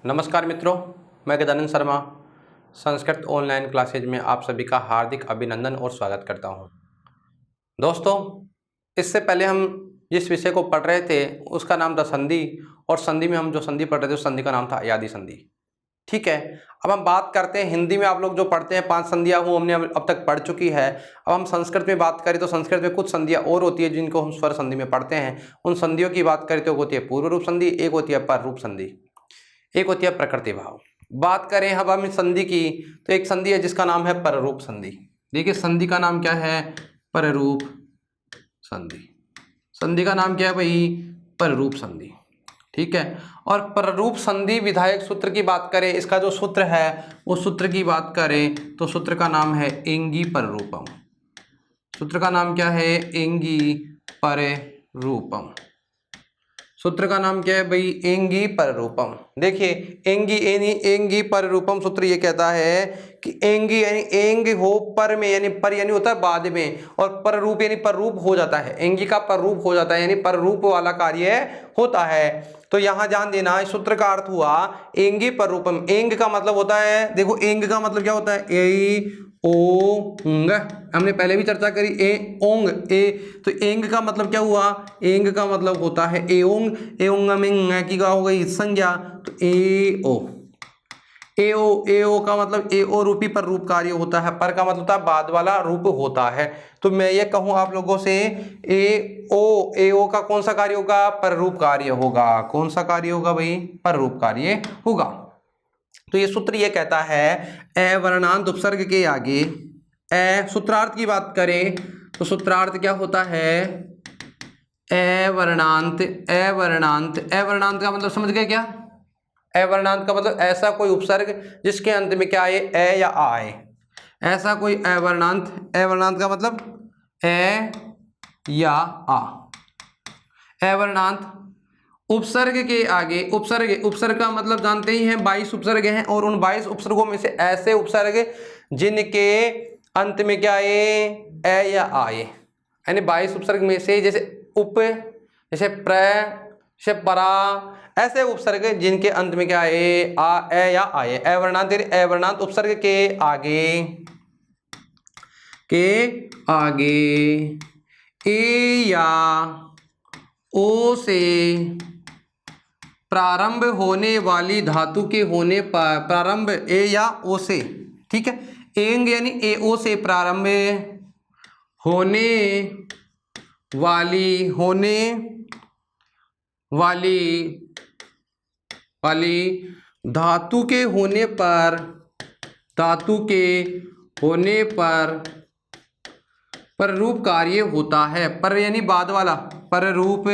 नमस्कार मित्रों, मैं गजानन शर्मा संस्कृत ऑनलाइन क्लासेज में आप सभी का हार्दिक अभिनंदन और स्वागत करता हूं। दोस्तों, इससे पहले हम जिस विषय को पढ़ रहे थे उसका नाम था संधि, और संधि में हम जो संधि पढ़ रहे थे उस संधि का नाम था अयादी संधि। ठीक है, अब हम बात करते हैं हिंदी में। आप लोग जो पढ़ते हैं 5 संधियाँ वो हमने अब तक पढ़ चुकी है। अब हम संस्कृत में बात करें तो संस्कृत में कुछ संधियाँ और होती है जिनको हम स्वर संधि में पढ़ते हैं। उन संधियों की बात करें तो एक होती है पूर्व रूप संधि, एक होती है पर रूप संधि, एक होती है प्रकृति भाव। बात करें अब हम इस संधि की तो एक संधि है जिसका नाम है पररूप संधि। देखिए, संधि का नाम क्या है? पररूप संधि। संधि का नाम क्या है भाई? पररूप संधि। ठीक है, और पररूप संधि विधायक सूत्र की बात करें, इसका जो सूत्र है वो सूत्र की बात करें तो सूत्र का नाम है एंगी पररूपम। सूत्र का नाम क्या है? एंगी पररूपम। सूत्र का नाम क्या है भाई? एंगी पररूपम। देखिए, एंगी पररूपम सूत्र ये कहता है कि एंगी यानी एंग हो पर में, यानी पर यानी होता है बाद में, और पररूप यानी पररूप हो जाता है। एंगी का पररूप हो जाता है यानी पररूप वाला कार्य होता है। तो यहां ध्यान देना, इस सूत्र का अर्थ हुआ एंगी पररूपम। एंग का मतलब होता है, देखो एंग का मतलब क्या होता है? ए ओंग, हमने पहले भी चर्चा करी। ए ओंग, ए तो एंग का मतलब क्या हुआ? एंग का मतलब होता है एओंग। एओंग में की का हो गई संज्ञा, तो ए ओ। ए ओ का मतलब ए ओ रूपी पर रूप कार्य होता है। पर का मतलब होता है बाद वाला रूप होता है। तो मैं ये कहूं आप लोगों से, ए ओ का कौन सा कार्य होगा? पर रूप कार्य होगा। कौन सा कार्य होगा भाई? पर रूप कार्य होगा। तो ये सूत्र ये कहता है ए वर्णांत उपसर्ग के आगे ए। सूत्रार्थ की बात करें तो सूत्रार्थ क्या होता है? ए वर्णांत। ए वर्णांत का मतलब समझ गए क्या? ए वर्णांत का मतलब ऐसा कोई उपसर्ग जिसके अंत में क्या आए? ए या आ आए, ऐसा कोई ए वर्णांत। ए वर्णांत का मतलब ए या आ। ए वर्णांत उपसर्ग के आगे, उपसर्ग का मतलब जानते ही हैं 22 उपसर्ग हैं, और उन 22 उपसर्गों में से ऐसे उपसर्ग जिनके अंत में क्या आए? ए या आए, यानी 22 उपसर्ग में से जैसे उप, जैसे प्र, जैसे परा, ऐसे उपसर्ग जिनके अंत में क्या आए? आ, ए या आए। ए वर्णांत उपसर्ग के आगे ए या ओ से प्रारंभ होने वाली धातु के होने पर, प्रारंभ ए या ओ से, ठीक है, एंग यानी ए ओ से प्रारंभ होने वाली धातु के होने पर पर रूप कार्य होता है। पर यानी बाद वाला, पर रूप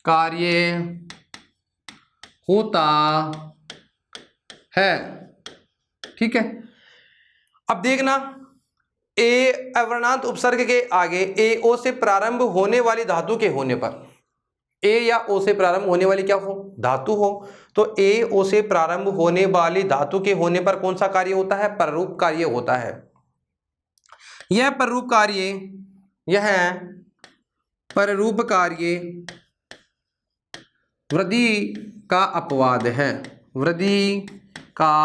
कार्य होता है। ठीक है, अब देखना, ए अवर्णांत उपसर्ग के आगे ए ओ से प्रारंभ होने वाली धातु के होने पर, ए या ओ से प्रारंभ होने वाली क्या हो? धातु हो। तो ए ओ से प्रारंभ होने वाली धातु के होने पर कौन सा कार्य होता है? पररूप कार्य होता है। यह पररूप कार्य वृद्धि का अपवाद है। वृद्धि का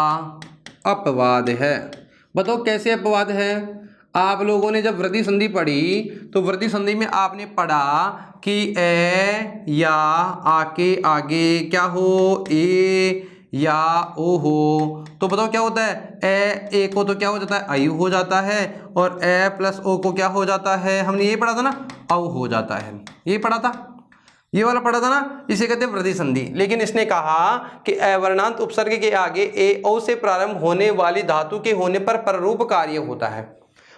अपवाद है। बताओ कैसे अपवाद है? आप लोगों ने जब वृद्धि संधि पढ़ी तो वृद्धि संधि में आपने पढ़ा कि ए या आ के आगे क्या हो? ए या ओ हो। तो बताओ क्या होता है? ए को तो क्या हो जाता है? आयु हो जाता है, और ए प्लस ओ को क्या हो जाता है? हमने ये पढ़ा था ना, औ हो जाता है। ये पढ़ा था, ये वाला पढ़ा था ना, इसे कहते हैं वृद्धि संधि। लेकिन इसने कहा कि अवर्णांत उपसर्ग के आगे ए ओ से प्रारंभ होने वाली धातु के होने पर पररूप कार्य होता है।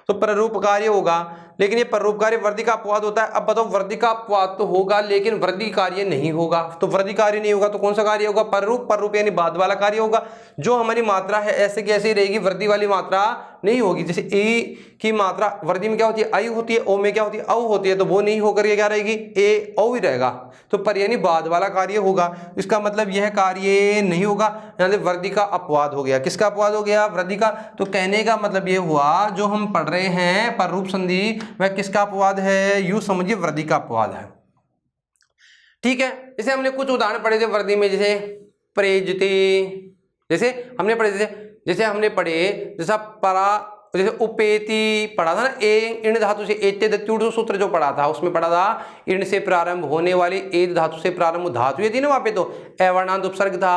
तो पररूप कार्य होगा, लेकिन ये पररूप कार्य वृद्धि का अपवाद होता है। अब बताओ, वृद्धि का अपवाद तो होगा लेकिन वृद्धि कार्य नहीं होगा। तो वृद्धि कार्य नहीं होगा तो कौन सा कार्य होगा? पररूप यानी बाद वाला कार्य होगा। जो हमारी मात्रा है ऐसे की ऐसी रहेगी, वृद्धि वाली मात्रा नहीं होगी। जैसे ए की मात्रा वृद्धि में क्या होती है? आयु होती है, ओ में क्या होती है? औ होती है। तो वो नहीं होकर के क्या रहेगी? ए औ ही रहेगा। तो पर यानी बाद वाला कार्य होगा। इसका मतलब यह कार्य नहीं होगा, यानी वृद्धि का अपवाद हो गया। किसका अपवाद हो गया? वृद्धि का। तो कहने का मतलब ये हुआ, जो हम पढ़ रहे हैं पररूप संधि, वह किसका अपवाद है? यूं समझिए, वृद्धि का अपवाद है। ठीक है, जैसे हमने कुछ उदाहरण पढ़े थे वृद्धि में, जैसे प्रेजते, जैसे हमने पढ़े जैसे हमने पढ़े जैसा परा, जैसे उपेति पढ़ा था ना, इण धातु से एते दत्युड़ सूत्र जो पढ़ा था उसमें पढ़ा था इण से प्रारंभ होने वाली एद धातु से प्रारंभ धातु ये थी ना वहां पे, तो अवर्णांत उपसर्ग था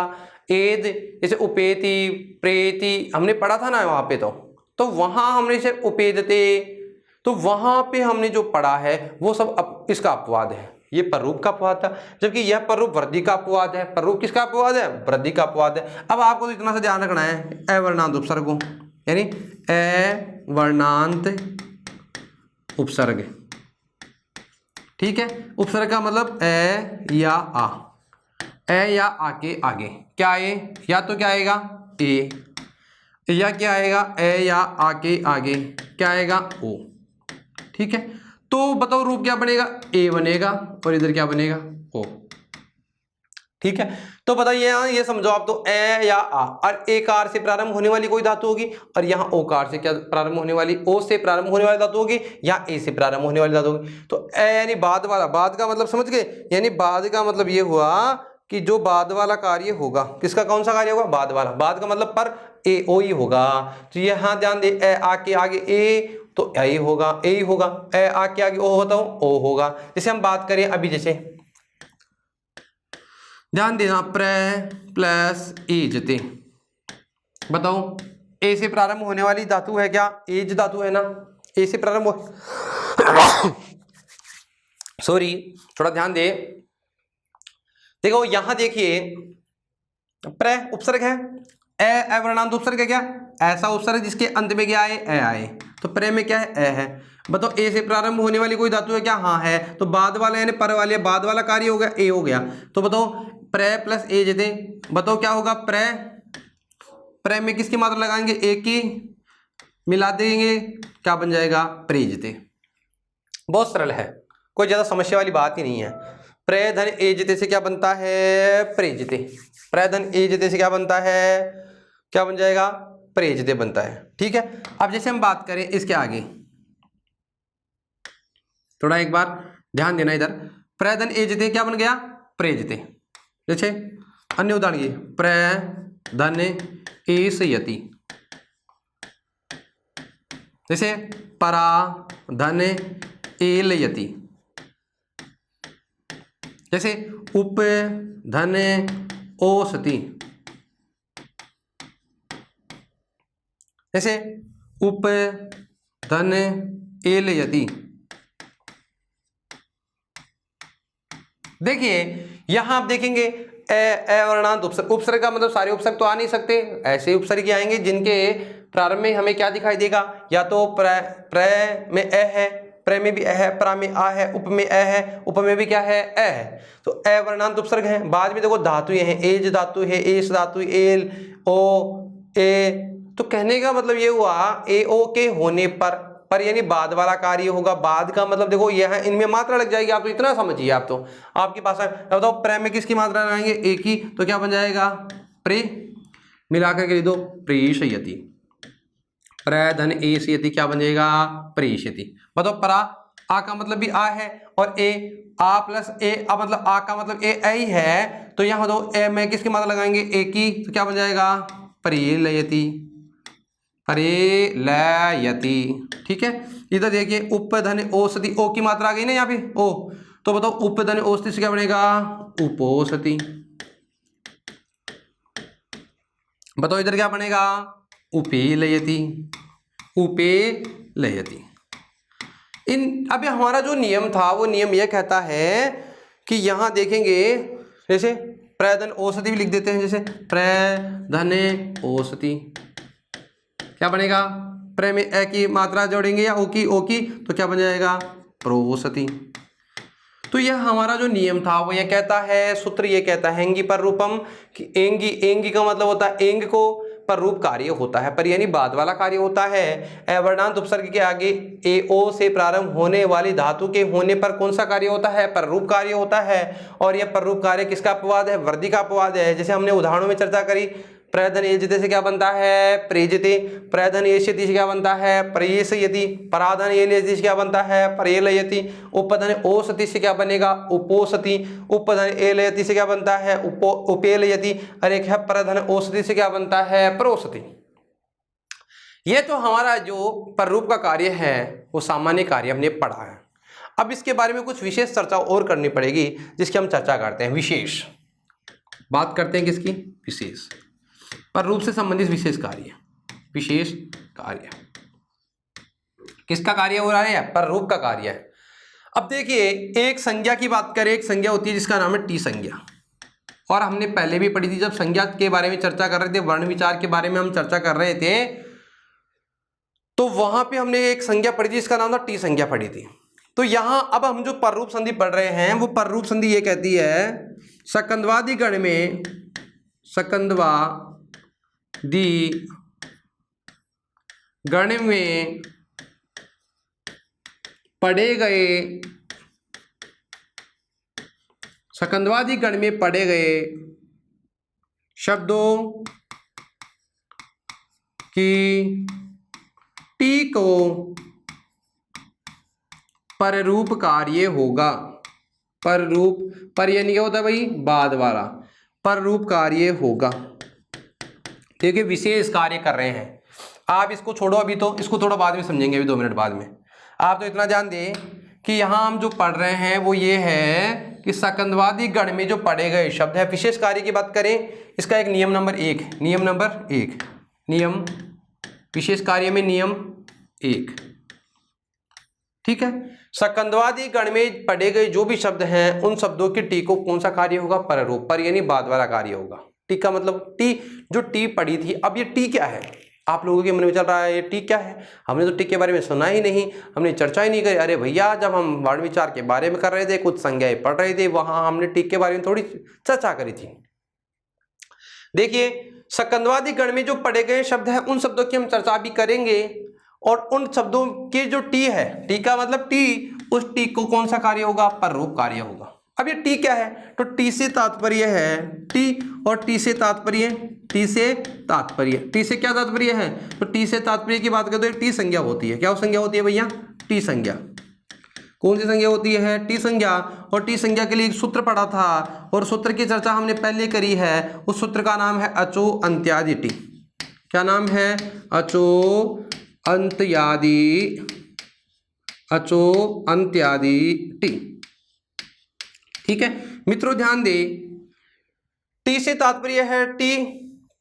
एद, जैसे उपेति प्रेति हमने पढ़ा था ना वहां पे, तो वहां हमने से उपेदते, तो वहां पे हमने जो पढ़ा है वो सब इसका अपवाद है, ये पररूप का अपवाद था, जबकि यह पररूप वृद्धि का अपवाद है। पररूप किसका अपवाद है? वृद्धि का अपवाद है। अब आपको तो इतना सा ध्यान रखना है अवर्णांत उपसर्गों, यानी अवर्णांत उपसर्ग, ठीक है। उपसर्ग का मतलब ए या आ, ए या आ के आगे क्या आए, या तो क्या आएगा ए, या क्या आएगा ए या आ के आगे क्या आएगा ओ, ठीक है। तो बताओ रूप क्या बनेगा, ए बनेगा और इधर क्या बनेगा ओ, ठीक है। तो बताइए यहाँ ये समझो आप, तो ए या आ और ए कार से प्रारंभ होने वाली कोई धातु होगी और यहाँ ओ कार से क्या प्रारंभ होने वाली, ओ से प्रारंभ होने वाली धातु होगी या ए से प्रारंभ होने वाली धातु होगी। तो ए यानी बाद वाला, बाद का मतलब समझ गए, यानी बाद का मतलब ये हुआ कि जो बाद वाला कार्य होगा, किसका कौन सा कार्य होगा, बाद वाला, बाद का मतलब पर ए ओ ही होगा। तो यहाँ ध्यान दे, ए आ के आगे ए तो ए होगा, ए ही होगा, ए आ के आगे ओ होता हूँ ओ होगा। जैसे हम बात करें अभी, जैसे ध्यान देना प्रे प्लस एजते, बताओ ए से प्रारंभ होने वाली धातु है क्या, एज धातु है ना, ए से प्रारंभ हो सॉरी थोड़ा ध्यान दे, देखो यहां देखिए प्रे उपसर्ग है, ए अवर्णांत उपसर्ग है क्या, ऐसा उपसर्ग जिसके अंत में क्या आए ए आए, तो प्रे में क्या है ए है। बताओ ए से प्रारंभ होने वाली कोई धातु है क्या, हाँ है, तो बाद वाला यानी पर वाले बाद वाला कार्य हो गया ए हो गया। तो बताओ प्रे प्लस ए जदे, बताओ क्या होगा, प्रे प्रे में किसकी मात्रा लगाएंगे, ए की, मिला देंगे क्या बन जाएगा प्रेजते। बहुत सरल है, कोई ज्यादा समस्या वाली बात ही नहीं है। प्रे धन एजते से क्या बनता है प्रेजते, प्रे धन एजते से क्या बनता है, क्या बन जाएगा प्रेजते बनता है, ठीक है। अब जैसे हम बात करें इसके आगे, थोड़ा एक बार ध्यान देना इधर, प्रे धन एजते क्या बन गया प्रेजते। जैसे अन्य उदाहरण ये प्रे धन एसयति, जैसे परा धन एलयति, जैसे उप धन ओसति, जैसे उप धन एलयति। देखिए यहां आप देखेंगे अवर्णांत उपसर्ग का मतलब सारे उपसर्ग तो आ नहीं सकते, ऐसे उपसर्ग आएंगे जिनके प्रारंभ में हमें क्या दिखाई देगा, या तो प्र में ए है, प्र में भी ए है, प्रा में आ है, उप में ए है, उप में भी क्या है ए है, तो अवर्णांत उपसर्ग है। बाद में देखो धातुएं हैं, एज धातु है, एस धातु, एल ओ ए, तो कहने का मतलब ये हुआ ए ओ के होने पर यानी बाद वाला कार्य होगा। बाद का मतलब देखो यह है, इनमें मात्रा लग जाएगी, आप तो इतना समझिए, आप तो आपके पास है। बताओ प्रे में किसकी मात्रा लगाएंगे ए की, तो क्या बन जाएगा प्रे, मिलाकर के लिख दो प्रेषयति, प्रे धन एषयति क्या बन जाएगा प्रेषयति। बताओ परा आ का मतलब भी आ है और ए आ प्लस ए आ मतलब आ का मतलब ए ही है, तो यहाँ दो ए में किसकी मात्रा लगाएंगे ए की, तो क्या बन जाएगा प्रेलयति, प्रेलयति, ठीक है। इधर देखिए उपधन औषधि, ओ की मात्रा आ गई ना यहाँ पे ओ, तो बताओ उपधन औषधि से क्या बनेगा उपोषधि। बताओ इधर क्या बनेगा उपेलयति, उपेलयति। इन अभी हमारा जो नियम था वो नियम यह कहता है कि यहां देखेंगे, जैसे प्रधन औषधि भी लिख देते हैं, जैसे प्रधन औषधि क्या बनेगा, प्रे में ए की मात्रा जोड़ेंगे या ओ की, तो क्या बन जाएगा प्रोसति। तो यह हमारा जो नियम था वो यह कहता है, सूत्र ये कहता है एंगी पर रूपम, कि एंगी, एंगी का मतलब होता है एंग को पर रूप कार्य होता है, पर यानी बाद वाला कार्य होता है। अवर्णांत उपसर्ग के आगे ए ओ से प्रारंभ होने वाली धातु के होने पर कौन सा कार्य होता है, पर रूप कार्य होता है। और यह पर रूप कार्य किसका अपवाद है, वृद्धि का अपवाद है। जैसे हमने उदाहरणों में चर्चा करी, प्रधन एजते से क्या बनता है प्रेजते, प्रधन एष्यति से क्या बनता है प्रेषयति, पराधन एलयति से क्या बनता है प्रेलयति, उपधन ओसति से क्या बनेगा उपोसति, उपधन एलयति से क्या बनता है उपेलयति, और एक है प्रधन ओसति से क्या बनता है प्रोसति। ये तो हमारा जो पररूप का कार्य है वो सामान्य कार्य हमने पढ़ा है। अब इसके बारे में कुछ विशेष चर्चा और करनी पड़ेगी जिसकी हम चर्चा करते हैं। विशेष बात करते हैं किसकी, विशेष पररूप से संबंधित विशेष कार्य, विशेष कार्य किसका कार्य हो रहा है, पररूप का कार्य है। अब देखिए एक संज्ञा की बात करें, एक संज्ञा होती है जिसका नाम है टी संज्ञा, और हमने पहले भी पढ़ी थी जब संज्ञा के बारे में चर्चा कर रहे थे, वर्ण विचार के बारे में हम चर्चा कर रहे थे, तो वहां पे हमने एक संज्ञा पढ़ी थी जिसका नाम था टी संज्ञा पढ़ी थी। तो यहां अब हम जो पररूप संधि पढ़ रहे हैं वो पररूप संधि ये कहती है सकंदवादी गण में, सकंदवादी गण में पढ़े गए, सकंदवादी गण में पढ़े गए शब्दों की टी को पररूप कार्य होगा। पररूप, पर यानी क्या होता है भाई बाद वाला, पररूप कार्य होगा। देखिए विशेष कार्य कर रहे हैं, आप इसको छोड़ो अभी, तो इसको थोड़ा बाद में समझेंगे, अभी 2 मिनट बाद में। आप तो इतना ध्यान दें कि यहाँ हम जो पढ़ रहे हैं वो ये है कि सकंदवादी गण में जो पढ़े गए शब्द है, विशेष कार्य की बात करें, इसका एक नियम नंबर 1, नियम नंबर 1, नियम विशेष कार्य में नियम 1, ठीक है। सकंदवादी गण में पढ़े गए जो भी शब्द हैं उन शब्दों की टी को कौन सा कार्य होगा, पररूप, पर यानी बाद वाला कार्य होगा। टी का मतलब टी, जो टी पढ़ी थी, अब ये टी क्या है आप लोगों के मन में चल रहा है, ये टी क्या है, हमने तो टी के बारे में सुना ही नहीं, हमने चर्चा ही नहीं करी। अरे भैया जब हम वर्ण विचार के बारे में कर रहे थे, कुछ संज्ञाएं पढ़ रहे थे, वहां हमने टी के बारे में थोड़ी चर्चा करी थी। देखिए सकंदवादी गण में जो पढ़े गए शब्द है उन शब्दों की हम चर्चा भी करेंगे, और उन शब्दों के जो टी है, टी का मतलब टी, उस टी को कौन सा कार्य होगा, पररूप कार्य होगा। अब ये टी क्या है, तो टी से तात्पर्य है टी, और टी से तात्पर्य, टी से तात्पर्य, टी से क्या तात्पर्य है, तो टी से तात्पर्य की बात करें तो टी संज्ञा होती है। क्या संज्ञा होती है भैया, टी संज्ञा। कौन सी संज्ञा होती है, टी संज्ञा। और टी संज्ञा के लिए एक सूत्र पढ़ा था, और सूत्र की चर्चा हमने पहले करी है, उस सूत्र का नाम है अचो अंत्यादि टी। क्या नाम है, अचो अंत्यादि, अचो अंत्यादि टी, ठीक है मित्रों। ध्यान दे टी से तात्पर्य है टी,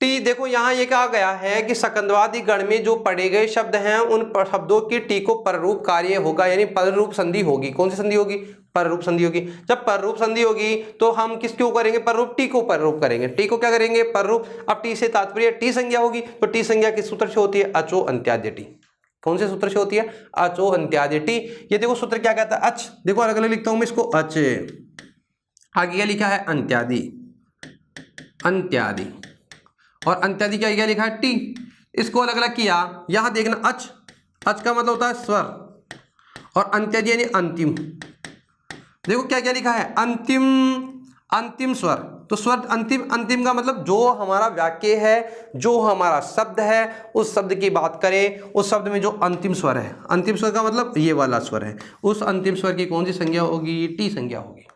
टी देखो यहाँ ये कहा गया है कि सकंदवादी गण में जो पढ़े गए शब्द हैं उन शब्दों की टी को पररूप कार्य होगा, यानी पररूप संधि होगी। कौन सी संधि होगी, पररूप संधि होगी। जब पररूप संधि होगी तो हम किसको करेंगे, पररूप, टी को पररूप करेंगे, टी को क्या करेंगे, पररूप। अब टी से तात्पर्य टी संज्ञा होगी, तो टी संज्ञा किस सूत्र से होती है, अचो अंत्याद्य टी। कौन से सूत्र से होती है, अचो अंत्याद्य टी। ये देखो सूत्र क्या कहता है, अच, देखो अलग अलग लिखता हूं मैं इसको, अच, आगे क्या लिखा है, अंत्यादि, अंत्यादि, और अंत्यादि क्या क्या लिखा है, टी। इसको अलग अलग किया, यहां देखना अच, अच का मतलब होता है स्वर, और अंत्यादि यानी अंतिम। देखो क्या क्या लिखा है, अंतिम, अंतिम स्वर, तो स्वर अंतिम, अंतिम का मतलब जो हमारा वाक्य है, जो हमारा शब्द है, उस शब्द की बात करें, उस शब्द में जो अंतिम स्वर है, अंतिम स्वर का मतलब ये वाला स्वर है, उस अंतिम स्वर की कौन सी संज्ञा होगी, टी संज्ञा होगी।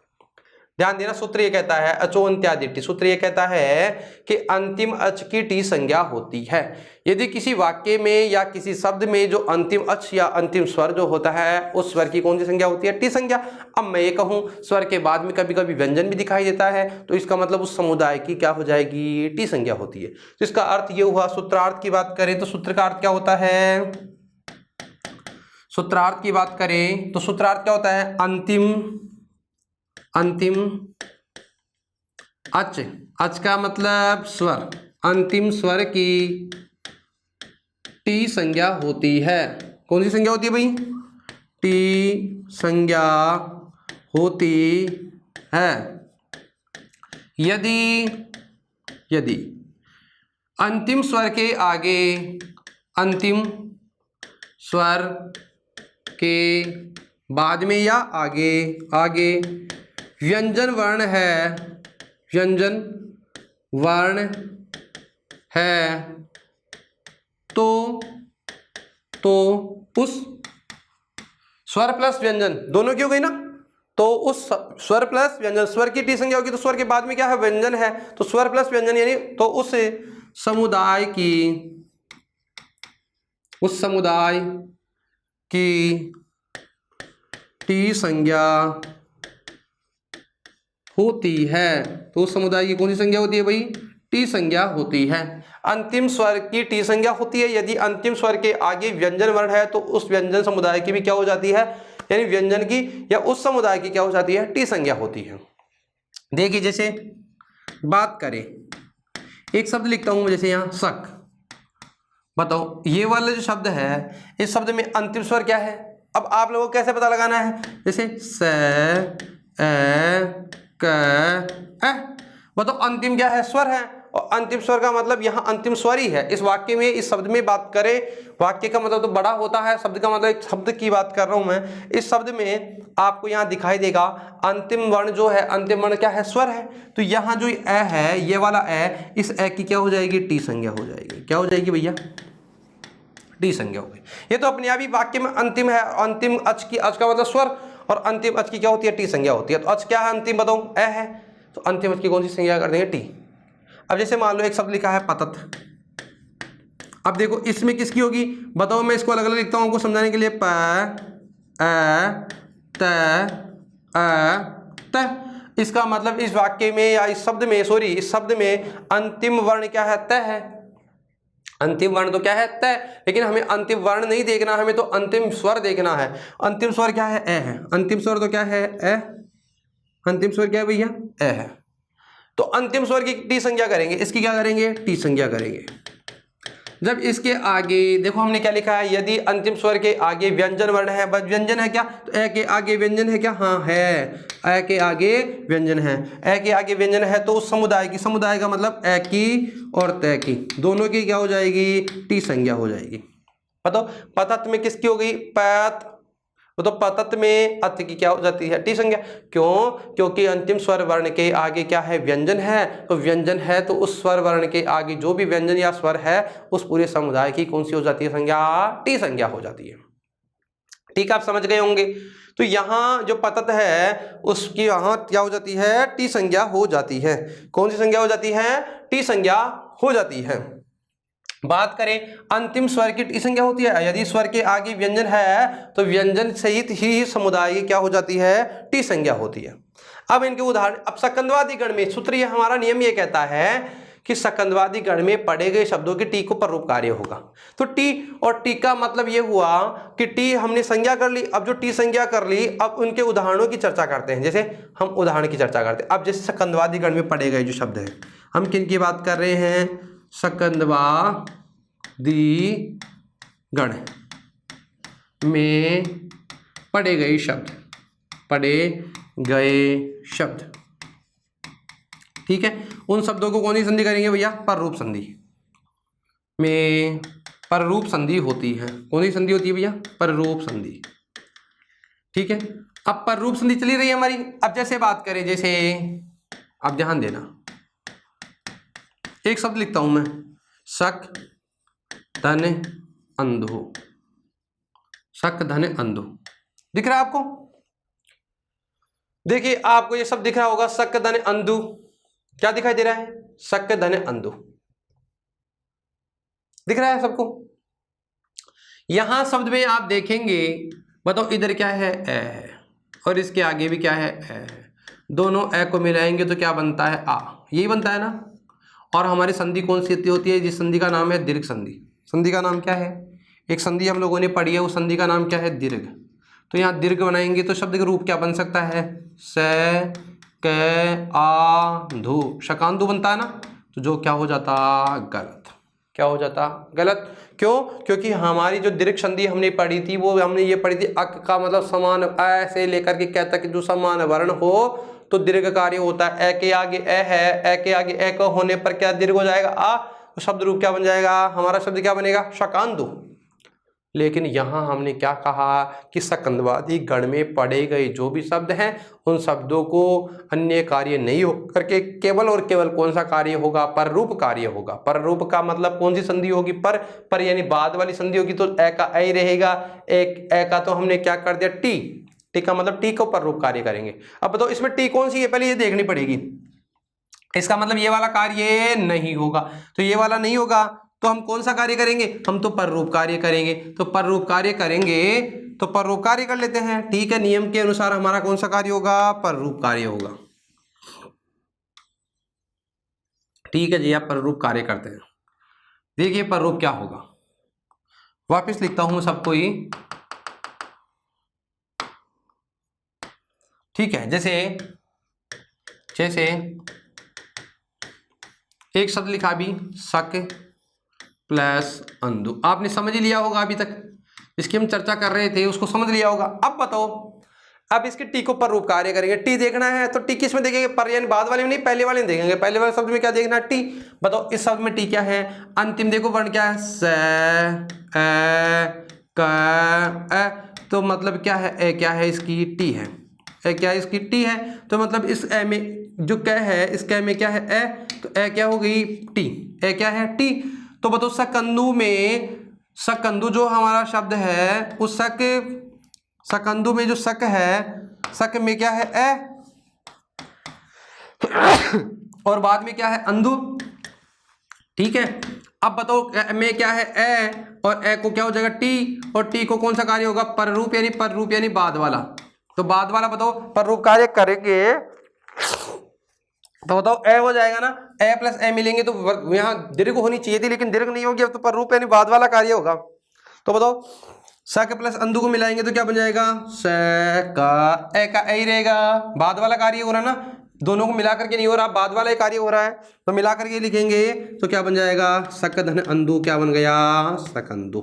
ध्यान देना, सूत्र ये कहता है अचो अंत्यादि टी, सूत्र ये कहता है कि अंतिम अच की टी संज्ञा होती है यदि किसी वाक्य में या किसी शब्द में जो अंतिम अच या अंतिम स्वर जो होता है उस स्वर की कौन सी संज्ञा होती है, टी संज्ञा। अब मैं ये कहूं स्वर के बाद में कभी कभी व्यंजन भी दिखाई देता है, तो इसका मतलब उस समुदाय की क्या हो जाएगी, टी संज्ञा होती है। तो इसका अर्थ ये हुआ, सूत्रार्थ की बात करें तो सूत्र का अर्थ क्या होता है, सूत्रार्थ की बात करें तो सूत्रार्थ क्या होता है, अंतिम, अंतिम अच, अच का मतलब स्वर, अंतिम स्वर की टी संज्ञा होती है। कौन सी संज्ञा होती है भाई, टी संज्ञा होती है यदि, यदि अंतिम स्वर के आगे, अंतिम स्वर के बाद में या आगे, आगे व्यंजन वर्ण है, व्यंजन वर्ण है तो उस स्वर प्लस व्यंजन दोनों की हो गई ना, तो उस स्वर प्लस व्यंजन, स्वर की टी संज्ञा होगी तो स्वर के बाद में क्या है, व्यंजन है, तो स्वर प्लस व्यंजन यानी तो उस समुदाय की टी संज्ञा होती है। तो उस समुदाय की कौन सी संज्ञा होती है भाई, टी संज्ञा होती है। अंतिम स्वर की टी संज्ञा होती है यदि अंतिम स्वर के आगे व्यंजन वर्ण है तो उस व्यंजन समुदाय की भी क्या हो जाती है, यानी व्यंजन की या उस समुदाय की क्या हो जाती है, टी संज्ञा होती है। देखिए जैसे बात करें, एक शब्द लिखता हूं जैसे यहां शक, बताओ ये वाला जो शब्द है इस शब्द में अंतिम स्वर क्या है। अब आप लोगों को कैसे पता लगाना है, जैसे स क अ, बताओ अंतिम क्या है, स्वर है, और अंतिम स्वर का मतलब यहाँ अंतिम स्वर ही है। इस वाक्य में, इस शब्द में बात करें, वाक्य का मतलब तो बड़ा होता है, शब्द का मतलब एक शब्द की बात कर रहा हूं मैं। इस शब्द में आपको यहाँ दिखाई देगा अंतिम वर्ण जो है, अंतिम वर्ण क्या है, स्वर है। तो यहाँ जो ए है, ये वाला ए, इस ए की क्या हो जाएगी, टी संज्ञा हो जाएगी। क्या हो जाएगी भैया, टी संज्ञा हो गई। ये तो अपने आप ही वाक्य में अंतिम है, अंतिम अच की, अच का मतलब स्वर, और अंतिम अच की क्या होती है, टी संज्ञा होती है। तो अच क्या है, अंतिम बताओ, ए है, तो अंतिम अच की कौन सी संज्ञा कर देंगे, टी। अब जैसे मान लो एक शब्द लिखा है पतत, अब देखो इसमें किसकी होगी बताओ, मैं इसको अलग अलग लिखता हूं आपको समझाने के लिए, प अ त अ त। इसका मतलब इस वाक्य में या इस शब्द में, सॉरी इस शब्द में अंतिम वर्ण क्या है, त है। अंतिम वर्ण तो क्या है, त, लेकिन हमें अंतिम वर्ण नहीं देखना, हमें तो अंतिम स्वर देखना है। अंतिम स्वर क्या है, ए है। अंतिम स्वर तो क्या है, ए। अंतिम स्वर क्या है भैया, ए है। तो अंतिम स्वर की टी संज्ञा करेंगे, इसकी क्या करेंगे, टी संज्ञा करेंगे। जब इसके आगे देखो हमने क्या लिखा है, यदि अंतिम स्वर के आगे व्यंजन वर्ण है, बस व्यंजन है क्या, तो ए के आगे व्यंजन है क्या, हाँ है, ए के आगे व्यंजन है। ए के आगे व्यंजन है तो उस समुदाय की, समुदाय का मतलब ए की और तय की, दोनों की क्या हो जाएगी, टी संज्ञा हो जाएगी। बताओ पतत में किसकी हो गई, पत, तो पतत में अत की क्या हो जाती है, टी संज्ञा। क्यों, क्योंकि अंतिम स्वर वर्ण के आगे क्या है, व्यंजन है, तो व्यंजन है तो उस स्वर वर्ण के आगे जो भी व्यंजन या स्वर है उस पूरे समुदाय की कौन सी हो जाती है संज्ञा, टी संज्ञा हो जाती है। ठीक, आप समझ गए होंगे। तो यहाँ जो पतत है उसकी यहाँ क्या हो जाती है, टी संज्ञा हो जाती है। कौन सी संज्ञा हो जाती है, टी संज्ञा हो जाती है। बात करें अंतिम स्वर की टी संज्ञा होती है, यदि स्वर के आगे व्यंजन है तो व्यंजन सहित ही समुदाय की क्या हो जाती है, टी संज्ञा होती है। अब इनके उदाहरण, अब सकंदवादी गण में सूत्रीय हमारा नियम ये कहता है कि सकंदवादी गण में पढ़े गए शब्दों की टी को पररूपकार्य होगा। तो टी और टी का मतलब ये हुआ कि टी हमने संज्ञा कर ली, अब जो टी संज्ञा कर ली अब उनके उदाहरणों की चर्चा करते हैं। जैसे हम उदाहरण की चर्चा करते हैं, अब जैसे सकंदवादी गण में पढ़े गए जो शब्द है, हम किन की बात कर रहे हैं, सकंदवादी गण में पढ़े गए शब्द, पढ़े गए शब्द, ठीक है। उन शब्दों को कौन सी संधि करेंगे भैया, पररूप संधि में पररूप संधि होती है। कौन सी संधि होती है भैया, पररूप संधि, ठीक है। अब पररूप संधि चली रही है हमारी। अब जैसे बात करें, जैसे अब ध्यान देना, एक शब्द लिखता हूं मैं, शक धन अंधो, शक धन अंधो, दिख रहा है आपको, देखिए आपको ये सब दिख रहा होगा, शक धन अंधु, क्या दिखाई दे रहा है, शक धन अंधु, दिख रहा है सबको। यहां शब्द में आप देखेंगे, बताओ इधर क्या है, ए है, और इसके आगे भी क्या है, ए है, दोनों ए को मिलाएंगे तो क्या बनता है, आ, यही बनता है ना। और हमारी संधि कौन सी होती है, जिस संधि का नाम है दीर्घ संधि। संधि का नाम क्या है, एक संधि हम लोगों ने पढ़ी है, उस संधि का नाम क्या है, दीर्घ। तो यहाँ दीर्घ बनाएंगे तो शब्द का रूप क्या बन सकता है, स क आ धु, शकांधु बनता है ना। तो जो क्या हो जाता, गलत, क्या हो जाता, गलत। क्यों, क्योंकि हमारी जो दीर्घ संधि हमने पढ़ी थी वो हमने ये पढ़ी थी, अक का मतलब समान, अ से लेकर के कै तक जो समान वर्ण हो तो दीर्घ कार्य होता है। ए के आगे ए है, ए के आगे ए का होने पर क्या दीर्घ हो जाएगा, आ, तो शब्द रूप क्या बन जाएगा, हमारा शब्द क्या बनेगा, शकांधु। लेकिन यहाँ हमने क्या कहा कि सकंदवादी गण में पढ़े गए जो भी शब्द हैं उन शब्दों को अन्य कार्य नहीं हो करके केवल और केवल कौन सा कार्य होगा, पररूप कार्य होगा। पररूप का मतलब कौन सी संधि होगी, पर यानी बाद वाली संधि होगी तो ए का ए रहेगा, एक ए का तो हमने क्या कर दिया टी, टी का मतलब टी को पररूप कार्य करेंगे। अब बताओ इसमें टी कौन सी है, पहले ये देखनी पड़ेगी। इसका मतलब ये वाला कार्य नहीं होगा, तो ये वाला नहीं होगा तो हम कौन सा कार्य करेंगे, हम तो पररूप कार्य करेंगे। तो पररूप कार्य करेंगे तो पररूप कार्य कर लेते हैं, ठीक है। नियम के अनुसार हमारा कौन सा कार्य होगा, पररूप कार्य होगा, ठीक है जी। आप पररूप कार्य करते हैं, देखिए पररूप क्या होगा, वापस लिखता हूं सबको ही, ठीक है। जैसे जैसे एक शब्द लिखा भी शक प्लस अंधु, आपने समझ ही लिया होगा, अभी तक इसकी हम चर्चा कर रहे थे उसको समझ लिया होगा। अब बताओ, अब इसके टी को पररूप कार्य करेंगे, टी देखना है तो टी किस में देखेंगे, पर यानी बाद वाले में नहीं, पहले वाले में देखेंगे। पहले वाले शब्द में क्या देखना, टी। बताओ इस शब्द में टी क्या है, अंतिम देखो वर्ण क्या है, स ए क ए, तो मतलब क्या है, ए क्या है इसकी, टी है, ए क्या है इसकी, टी है। तो मतलब इस ए में जो क है, इस क में क्या है, ए, तो ए क्या हो गई, टी, ए क्या है, टी। तो बताओ सकंदु में, सकंदु जो हमारा शब्द है उस सकंदु में जो शक है, शक में क्या है, ए, और बाद में क्या है, अंधु, ठीक है। अब बताओ में क्या है, ए, और ए को क्या हो जाएगा, टी, और टी को कौन सा कार्य होगा, पररूप यानी बाद वाला। तो बाद वाला बताओ पररूप कार्य करेंगे तो बताओ ए हो जाएगा ना, ए प्लस ए मिलेंगे तो यहाँ दीर्घ होनी चाहिए थी लेकिन दीर्घ नहीं होगी, अब तो पररूप यानी बाद वाला कार्य होगा। तो बताओ सक प्लस अंधु को मिलाएंगे तो क्या बन जाएगा, स का ए का ए रहेगा, बाद वाला कार्य हो रहा है ना, दोनों को मिला करके नहीं हो रहा, बाद वाला कार्य हो रहा है, तो मिला करके लिखेंगे तो क्या बन जाएगा, सक धन अंधु, क्या बन गया, सकंदु।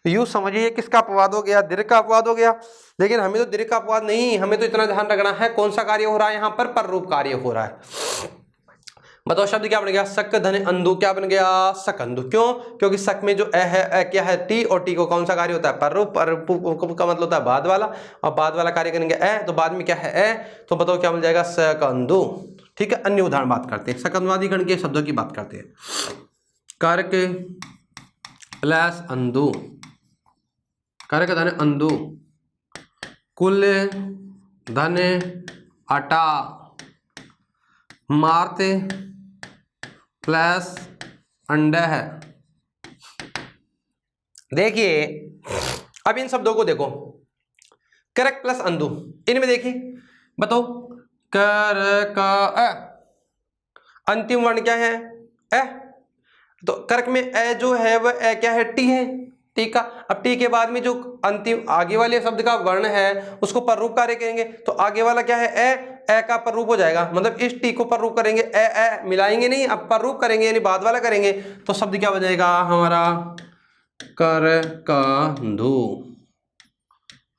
तो यूं समझिए किसका अपवाद हो गया, दीर्घ का अपवाद हो गया। लेकिन हमें तो दीर्घ का अपवाद नहीं, हमें तो इतना ध्यान रखना है कौन सा कार्य हो रहा है, यहाँ पर पररूप कार्य हो रहा है। बताओ शब्द क्या बन गया, सक धन अंधु, क्या बन गया, सकंदु। क्यों, क्योंकि सक में जो ए है, ए क्या है, टी, और टी को कौन सा कार्य होता है, पररूप, पररूप का मतलब होता है बाद वाला, और बाद वाला कार्य करेंगे ए, तो बाद में क्या है, ए, तो बताओ क्या बन जाएगा, सकंदु, ठीक है। अन्य उदाहरण बात करते हैं, सकंदवादी गण के शब्दों की बात करते हैं। कारक प्लस अंधु, कारक धन अंधु, कुल धन अटा, मारते प्लस अंडा है। देखिए अब इन शब्दों को देखो, करक प्लस अंधु, इनमें देखिए बताओ, कर का अंतिम वर्ण क्या है, ए, तो करक में ए जो है वह ए क्या है, टी है, टी का। अब टी के बाद में जो अंतिम आगे वाले शब्द का वर्ण है उसको पररूप कार्य करेंगे, तो आगे वाला क्या है, ए का पररूप हो जाएगा, मतलब इस टी को पररूप करेंगे, ए मिलाएंगे नहीं, अब पररूप करेंगे यानी बाद वाला करेंगे, तो शब्द क्या बन जाएगा हमारा, करकंधु।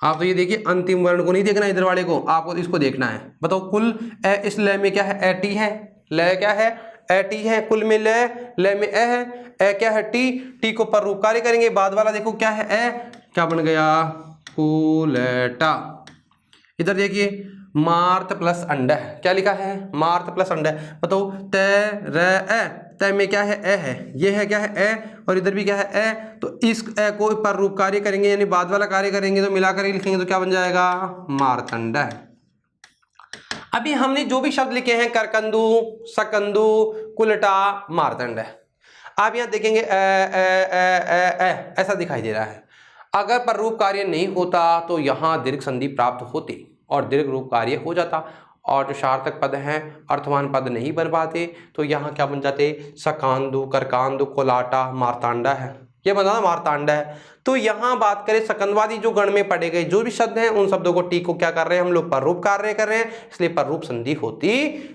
आप तो ये देखिए अंतिम वर्ण को नहीं देखना, इधर वाले को, आपको इसको देखना है। बताओ कुल ए, इस लय में क्या है, ए टी है, लय क्या है, ए टी है, कुल में लय में ए है, ए क्या है, टी, टी को पररूप कार्य करेंगे, बाद वाला देखो क्या है, ए, क्या बन गया, कुलेटा। इधर देखिए मार्त प्लस अंडा, क्या लिखा है, मार्त प्लस अंडा। बताओ तय र ए, तय में क्या है, ए है, ये है क्या है, ए, और इधर भी क्या है, ए, तो इस ए को पररूप कार्य करेंगे यानी बाद वाला कार्य करेंगे, तो मिलाकर ही लिखेंगे तो क्या बन जाएगा, मार्तंड। अभी हमने जो भी शब्द लिखे हैं, करकंदु, सकंदु, कुलटा, मार्तंड, आप यहां देखेंगे ऐसा दिखाई दे रहा है। अगर पररूप कार्य नहीं होता तो यहां दीर्घ संधि प्राप्त होती और दीर्घ रूप कार्य हो जाता, और जो सार्थक पद हैं अर्थवान पद नहीं बन पाते, तो यहाँ क्या बन जाते, सकांदु, करकांदु, कोलाटा, मार्तांडा है, ये बना मार्तांडा है। तो यहाँ बात करें सकंदवादी जो गण में पढ़े गए जो भी शब्द हैं उन शब्दों को टी को क्या कर रहे हैं हम लोग, पररूप कार्य कर रहे हैं, इसलिए पररूप संधि होती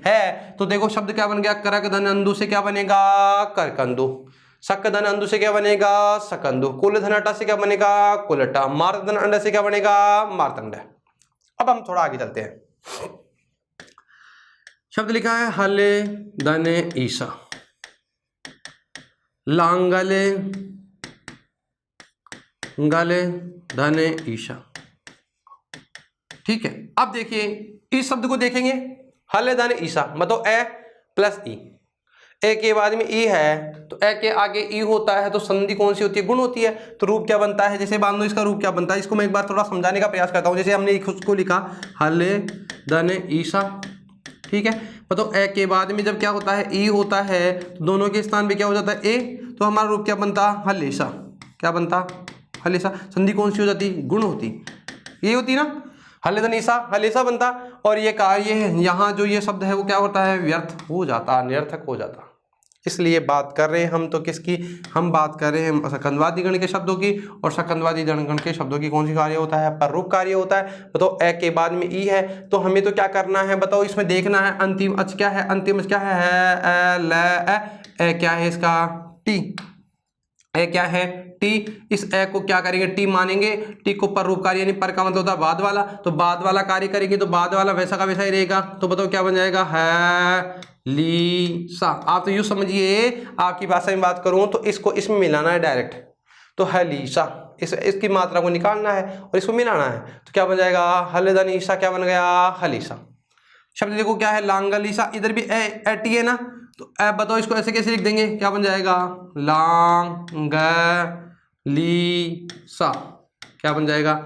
है। तो देखो शब्द क्या बन गया, करक धन अंधु से क्या बनेगा, करकंदु, सक धन अंधु से क्या बनेगा, सकंदु, कुल धन अटा से क्या बनेगा, कुलटा, मार्त धन अंडा से क्या बनेगा, मार्तंड। अब हम थोड़ा आगे चलते हैं। शब्द लिखा है हले धने ईसा, लांगले गले धने ईशा। ठीक है, अब देखिए इस शब्द को देखेंगे, हले धने ईशा मतलब ए प्लस ई, ए के बाद में ई है तो ए के आगे ई होता है तो संधि कौन सी होती है, गुण होती है। तो रूप क्या बनता है, जैसे मान लो इसका रूप क्या बनता है, इसको मैं एक बार थोड़ा समझाने का प्रयास करता हूँ। जैसे हमने उसको लिखा हले धने ईशा, ठीक है, मतलब ए के बाद में जब क्या होता है ई होता है तो दोनों के स्थान पे क्या हो जाता है ए, तो हमारा रूप क्या बनता हलेशा, क्या बनता हलेशा। संधि कौन सी हो जाती, गुण होती, ये होती ना, हले धन ईसा हलेशा बनता। और ये कार्य है यहाँ जो ये शब्द है वो क्या होता है, व्यर्थ हो जाता, निरर्थक हो जाता। इसलिए बात कर रहे हैं हम तो किसकी, हम बात कर रहे हैं सकंदवादी गण के शब्दों की, और सकंदवादी गण के शब्दों की कौन सी कार्य होता है, पररूप कार्य होता है। बताओ ए के बाद में ई है तो हमें तो क्या करना है, बताओ इसमें देखना है अंतिम अच क्या है, अंतिम अच क्या है ल ए क्या है इसका टी, ए क्या है टी। इस ए को क्या करेंगे, टी मानेंगे, टी को पररूप कार्य यानी पर का मतलब होता है बाद वाला, तो बाद वाला कार्य करेंगे तो बाद वाला वैसा का वैसा ही रहेगा। तो बताओ क्या बन जाएगा, है ली सा। आप तो यूँ समझिए, आपकी भाषा में बात करूँ तो इसको इसमें मिलाना है डायरेक्ट, तो है लीसा, इसकी मात्रा को निकालना है और इसको मिलाना है। तो क्या बन जाएगा, हलेदन ईसा क्या बन गया, हलीसा। शब्द देखो क्या है, लांगलीसा, इधर भी ए टी है ना, तो ए बताओ इसको ऐसे कैसे लिख देंगे, क्या बन जाएगा, लांगलीसा, क्या बन जाएगा,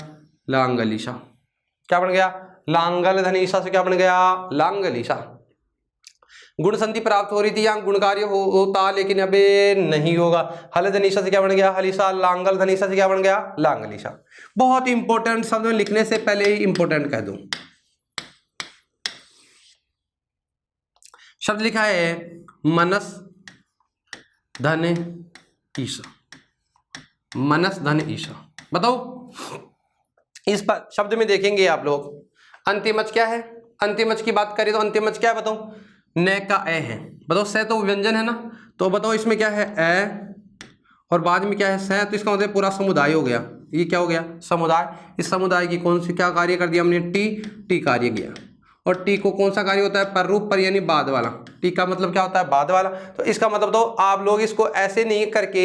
लांगलीसा। क्या बन गया, लांगल धनीसा से क्या बन गया, लांगलीसा। गुण संधि प्राप्त हो रही थी, यहाँ गुण कार्य होता लेकिन अबे नहीं होगा। हल धनीसा से क्या बन गया, हलीसा। लांगल धनीसा से क्या बन गया, लांगलीसा। बहुत इंपॉर्टेंट शब्द में लिखने से पहले ही इंपॉर्टेंट कह दूं। शब्द लिखा है मनस धन ईसा, मनस धन ईसा। बताओ इस शब्द में देखेंगे आप लोग, अंतिमच क्या है, अंतिमच की बात करें तो अंतिमच क्या है, बताओ न का ए है, बताओ से तो व्यंजन है ना, तो बताओ इसमें क्या है ए और बाद में क्या है से, तो इसका मतलब पूरा समुदाय हो गया। ये क्या हो गया, समुदाय। इस समुदाय की कौन सी क्या कार्य कर दिया हमने, टी कार्य किया। और टी को कौन सा कार्य होता है, पररूप पर यानी बाद वाला। टी का मतलब क्या होता है, बाद वाला। तो इसका मतलब तो आप लोग इसको ऐसे नहीं करके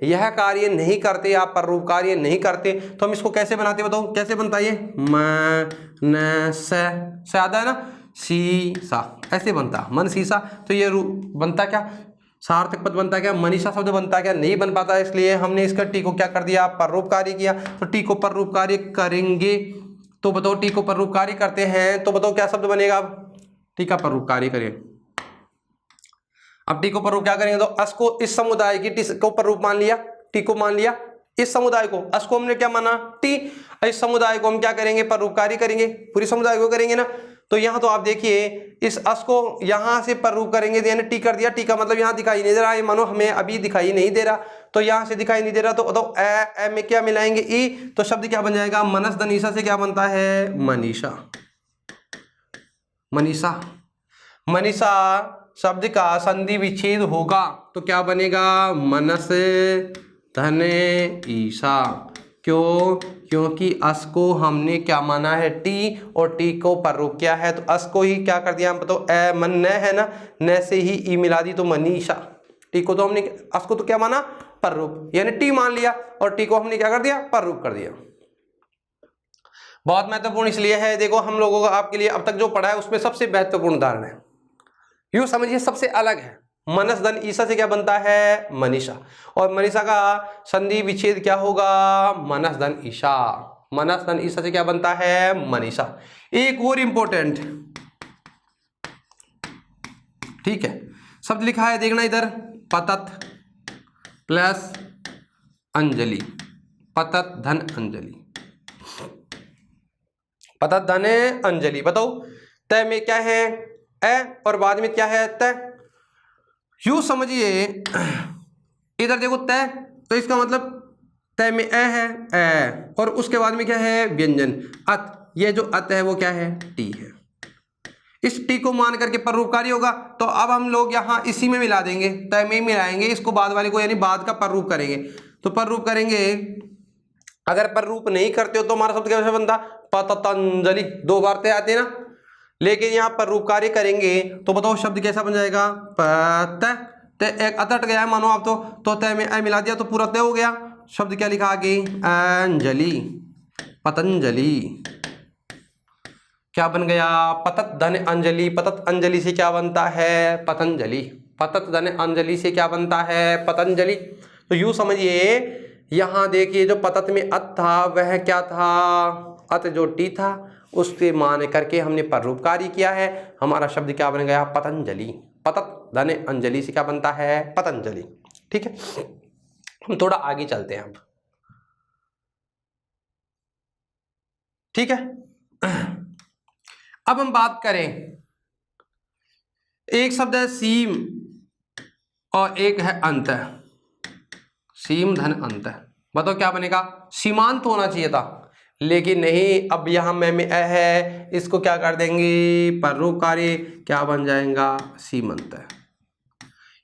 यह कार्य नहीं करते, आप पररूप कार्य नहीं करते, तो हम इसको कैसे बनाते, बताओ कैसे बनता है, ये मन से आता है ना, शीशा, ऐसे बनता मन शीशा। तो ये बनता क्या, सार्थक पद बनता क्या, मनीषा शब्द बनता क्या, नहीं बन पाता। इसलिए हमने इसका टी को क्या कर दिया, पररूप कार्य किया। तो टी को पररूप कार्य करेंगे तो बताओ, टी को पररूप कार्य करते हैं तो बताओ क्या शब्द बनेगा, अब टी का पररूप कार्य करें। अब टी को पररूप क्या करेंगे, तो अस को इस समुदाय की टी को पररूप मान लिया, टी को मान लिया, इस समुदाय को, अस को हमने क्या माना टी, इस समुदाय को हम क्या करेंगे, पररूप कार्य करेंगे, पूरी समुदाय को करेंगे ना। तो यहाँ तो आप देखिए इस अस को यहाँ से पररूप करेंगे, यानी टी कर दिया। टी का मतलब यहाँ दिखाई नहीं दे रहा है, मानो हमें अभी दिखाई नहीं दे रहा, तो यहाँ से दिखाई नहीं दे रहा, तो ए में क्या मिलाएंगे ई, तो शब्द क्या बन जाएगा, मनस धनीसा से क्या बनता है, मनीषा। मनीषा, मनीषा शब्द का संधि विच्छेद होगा तो क्या बनेगा, मनस धने ईसा। क्यों, क्योंकि अस को हमने क्या माना है, टी, और टी को पररूप क्या है, तो अस को ही क्या कर दिया, हम बताओ ए मन न है ना, न से ही ई मिला दी तो मनीषा। टी को तो हमने, अस को तो क्या माना, पररूप, यानी टी मान लिया, और टी को हमने क्या कर दिया, पररूप कर दिया। बहुत महत्वपूर्ण इसलिए है, देखो हम लोगों का आपके लिए अब तक जो पढ़ा है उसमें सबसे महत्वपूर्ण उदाहरण है, यूं समझिए सबसे अलग है। मनस धन ईसा से क्या बनता है, मनीषा, और मनीषा का संधि विच्छेद क्या होगा, मनस धन ईशा। मनस धन ईसा से क्या बनता है, मनीषा। एक और इंपॉर्टेंट, ठीक है, शब्द लिखा है देखना इधर, पतत प्लस अंजलि, पतत धन अंजलि, पतत धन अंजलि। बताओ तय में क्या है, ए, और बाद में क्या है, तय। यूं समझिए इधर देखो तय, तो इसका मतलब तय में ए है, ए, और उसके बाद में क्या है, व्यंजन अत। ये जो अत है वो क्या है, टी है। इस टी को मान करके पररूप कार्य होगा, तो अब हम लोग यहाँ इसी में मिला देंगे, तय में मिलाएंगे इसको, बाद वाले को यानी बाद का पररूप करेंगे। तो पररूप करेंगे, अगर पररूप नहीं करते हो तो हमारा शब्द कैसे बनता, पतंजलि, दो बार तय आते हैं ना, लेकिन यहाँ पर रूप कार्य करेंगे तो बताओ शब्द कैसा बन जाएगा, पत, एक अतट गया है मानो आप तो तय में ए मिला दिया तो पूरा तय हो गया। शब्द क्या लिखा आगे, अंजलि, पतंजलि, क्या बन गया, पतत धन अंजलि, पतत अंजलि से क्या बनता है, पतंजलि, पतत धन अंजलि से क्या बनता है, पतंजलि। तो यूं समझिए, यहां देखिए जो पतत में अत था वह क्या था, अत जो टी था उसके मान करके हमने परोपकारी किया है, हमारा शब्द क्या बन गया, पतंजलि, पतत धन अंजलि से क्या बनता है, पतंजलि। ठीक है, हम थोड़ा आगे चलते हैं अब। ठीक है, अब हम बात करें, एक शब्द है सीम और एक है अंत, सीम धन अंत, बताओ क्या बनेगा, सीमांत होना चाहिए था लेकिन नहीं, अब यहां में है, इसको क्या कर देंगे, परोपकारी, क्या बन जाएगा, सीमंत।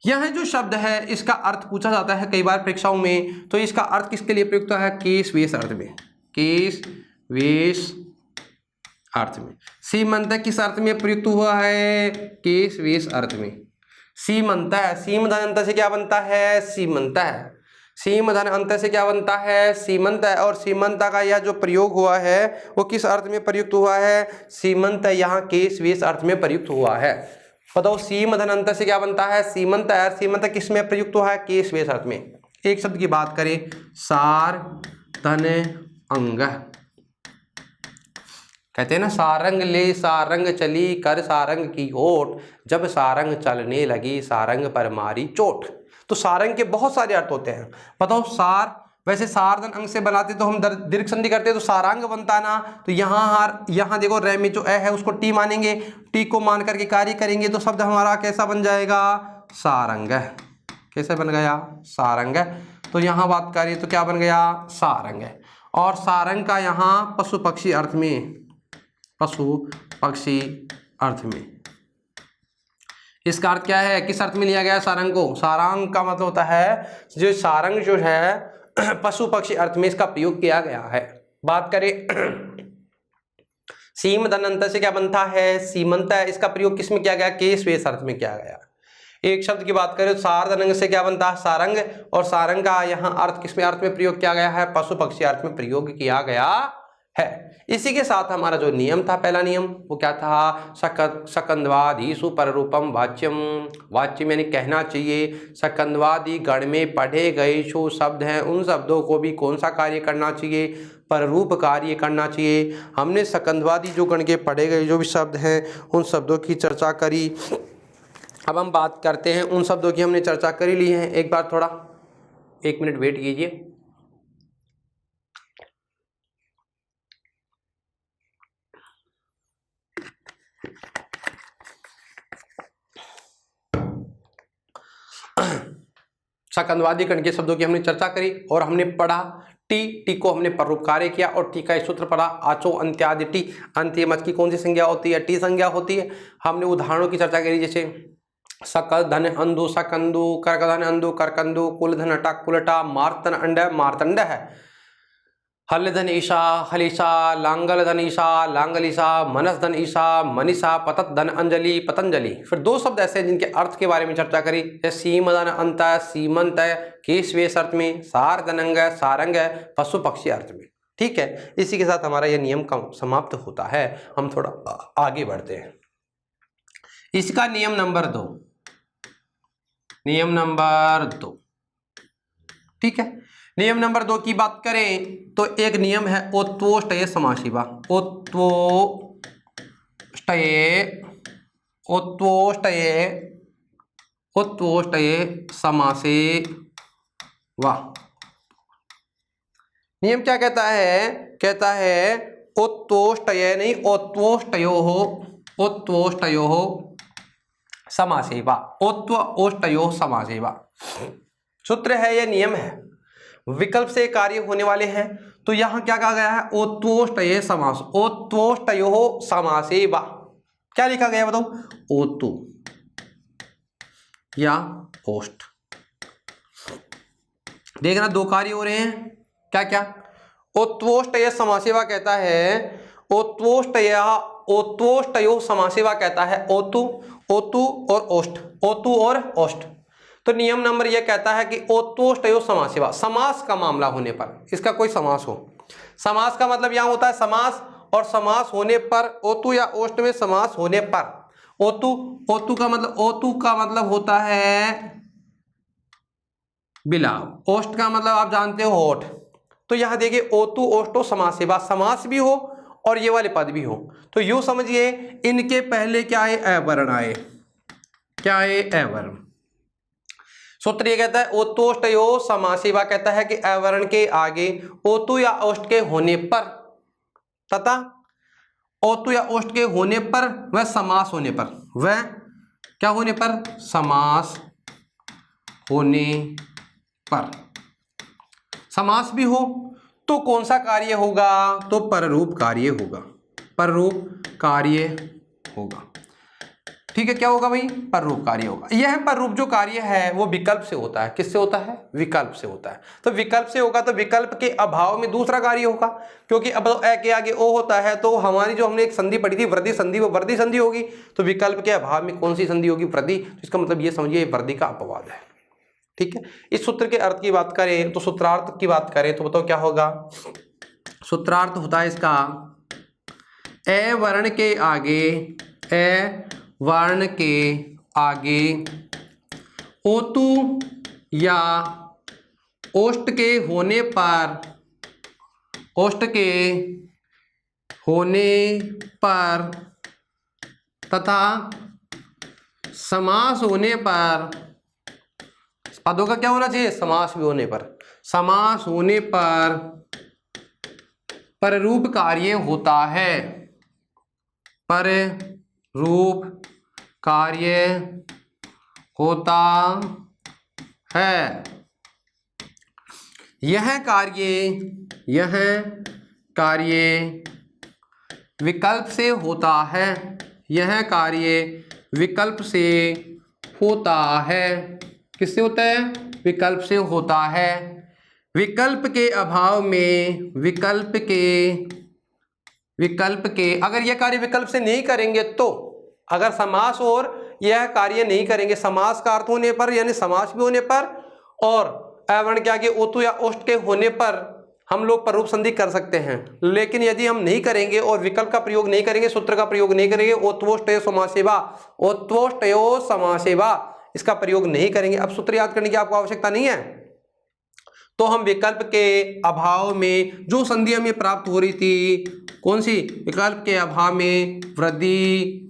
यह जो शब्द है इसका अर्थ पूछा जाता है कई बार परीक्षाओं में, तो इसका अर्थ किसके लिए प्रयुक्त है, केस वेश अर्थ में, केस वेश अर्थ में। सीमंत किस अर्थ में प्रयुक्त हुआ है, केस वेश अर्थ में। सीमंत, सीम धन अंत से क्या बनता है, सीमंत, सीम धन अंत से क्या बनता है, सीमंत। और सीमंत का यह जो प्रयोग हुआ है वो किस अर्थ में प्रयुक्त हुआ है, सीमंत, यहाँ केस वेश अर्थ में प्रयुक्त हुआ है। बताओ सीम धन अंत से क्या बनता है, सीमंत, और सीमंत किस में प्रयुक्त हुआ है, केस वेश अर्थ में। एक शब्द की बात करें, सार धन अंग, कहते हैं ना, सारंग ले सारंग चली कर सारंग की ओट, जब सारंग चलने लगी सारंग पर मारी चोट। तो सारंग के बहुत सारे अर्थ होते हैं। बताओ सार, वैसे सारधन अंग से बनाते तो हम दीर्घ संधि करते तो सारांग बनता ना, तो यहाँ देखो रे में जो ए है उसको टी मानेंगे, टी को मान करके कार्य करेंगे तो शब्द हमारा कैसा बन जाएगा, सारंग। कैसे बन गया, सारंग। तो यहाँ बात करें तो क्या बन गया, सारंग। और सारंग का यहाँ पशु पक्षी अर्थ में, पशु पक्षी अर्थ में, इसका अर्थ क्या है, किस अर्थ में लिया गया सारंग को, सारंग का मतलब होता है जो सारंग जो है पशु पक्षी अर्थ में इसका प्रयोग किया गया है। बात करें सीम धन अंत से क्या बनता है, सीमंत, इसका प्रयोग किस में किया गया, केस वेश अर्थ में किया गया। एक शब्द की बात करें तो सार धन अंग से क्या बनता है, सारंग, और सारंग का यहाँ अर्थ किस में अर्थ में प्रयोग किया गया है, पशु पक्षी अर्थ में प्रयोग किया गया है। इसी के साथ हमारा जो नियम था, पहला नियम वो क्या था, सकंदवादीषु पररूपम वाच्यम, वाच्य यानी कहना चाहिए, सकंदवादी गण में पढ़े गए जो शब्द हैं उन शब्दों को भी कौन सा कार्य करना चाहिए, पररूप कार्य करना चाहिए। हमने सकंदवादी जो गण के पढ़े गए जो भी शब्द हैं उन शब्दों की चर्चा करी। अब हम बात करते हैं, उन शब्दों की हमने चर्चा कर ली है, एक बार थोड़ा 1 मिनट वेट कीजिए। सकंदवादी गण के शब्दों की हमने चर्चा करी और हमने पढ़ा, टी को हमने परोपकारी किया और टी का सूत्र पढ़ा, आचो अंत्यादि टी, अंत्य मच की कौन सी संज्ञा होती है, टी संज्ञा होती है। हमने उदाहरणों की चर्चा करी, जैसे सक धन अंधु सकंदु, कर्क धन अंधु करकंदु, कुल धन अटा कुलटा, मार्तन अंड मार्तंड है, हल धन ईशा हलीशा, लांगल धन ईशा लांगलीशा, मनस धन ईशा मनीषा, पतत धन अंजलि पतंजलि। फिर 2 शब्द ऐसे हैं जिनके अर्थ के बारे में चर्चा करी, सीम धन अंत सीमंत, केस वेश अर्थ में, सार धनंग सारंग, पशु पक्षी अर्थ में। ठीक है, इसी के साथ हमारा यह नियम समाप्त होता है। हम थोड़ा आगे बढ़ते हैं। इसका नियम नंबर 2, नियम नंबर 2, ठीक है। नियम नंबर 2 की बात करें तो एक नियम है ओत्वोष्टये समासीवा, ओत्वोष्टये समासेवा। नियम क्या कहता है, कहता है ओत्वोष्टये नहीं ओत्वोष्टयोः समासेवा, ओत्वोष्टयोः समासेवा सूत्र है, यह नियम है, विकल्प से कार्य होने वाले हैं। तो यहां क्या कहा गया है, ओत्वोष्टये समास, ओत्वोष्टयोः समासेवा। क्या लिखा गया बताओ, ओतु या ओष्ट। देखना 2 कार्य हो रहे हैं, क्या क्या, ओत्वोष्टये समासेवा कहता है, ओत्वोष्टयोः समासेवा कहता है ओतु, ओतु और ओष्ट, ओतु और ओष्ट। तो नियम नंबर यह कहता है कि ओतोष्टयो समासेवा, समास का मामला होने पर, इसका कोई समास हो, समास का मतलब यहां होता है समास, और समास होने पर ओतु या ओष्ट में समास होने पर, ओतु ओतु का मतलब होता है बिलाव, ओष्ट का मतलब आप जानते हो होठ। तो यहां देखिए ओतु ओष्टो समासेवा, समास भी हो और ये वाले पद भी हो, तो यूं समझिए इनके पहले क्या है, अवर्ण आए, क्या है, अवर्ण। सूत्र ये कहता है ओतोष्टयो समासेवा, कहता है कि अवर्ण के आगे ओतु या ओष्ट के होने पर तथा ओतु या ओष्ट के होने पर वह समास होने पर, वह क्या होने पर, समास होने पर, समास भी हो तो कौन सा कार्य होगा, तो पररूप कार्य होगा, पररूप कार्य होगा। ठीक है, क्या होगा भाई, पररूप कार्य होगा। यह पररूप जो कार्य है वो विकल्प से होता है, किससे होता है, विकल्प से होता है। तो विकल्प से होगा तो विकल्प के अभाव में दूसरा कार्य होगा, क्योंकि अब ए के आगे ओ होता है, तो हमारी जो हमने एक संधि पढ़ी थी वृद्धि संधि, वो वृद्धि संधि होगी, तो विकल्प के अभाव में कौन सी संधि होगी, वृद्धि। तो इसका मतलब ये समझिए वृद्धि का अपवाद है। ठीक है, इस सूत्र के अर्थ की बात करें तो, सूत्रार्थ की बात करें तो बताओ क्या होगा, सूत्रार्थ होता है इसका ए वर्ण के आगे, ए वर्ण के आगे ओतु या ओष्ट के होने पर, ओष्ट के होने पर तथा समास होने पर, पदों का क्या होना चाहिए, समास भी होने पर, समास होने पर पररूप कार्य होता है, पररूप कार्य होता है। यह कार्य विकल्प से होता है, यह कार्य विकल्प से होता है, किससे होता है, विकल्प से होता है। विकल्प के अभाव में, विकल्प के अगर यह कार्य विकल्प से नहीं करेंगे तो, अगर समास और यह कार्य नहीं करेंगे, समास का अर्थ होने पर यानी समास भी होने पर, और अवर्ण के आगे ओतु या ओष्ट के होने पर हम लोग पररूप संधि कर सकते हैं। लेकिन यदि हम नहीं करेंगे और विकल्प का प्रयोग नहीं करेंगे, सूत्र का प्रयोग नहीं करेंगे, ओत्वोष्टयो समासेवा, ओत्वोष्टयो समासेवा इसका प्रयोग नहीं करेंगे, अब सूत्र याद करने की आपको आवश्यकता नहीं है, तो हम विकल्प के अभाव में जो संधि हमें प्राप्त हो रही थी, कौन सी, विकल्प के अभाव में वृद्धि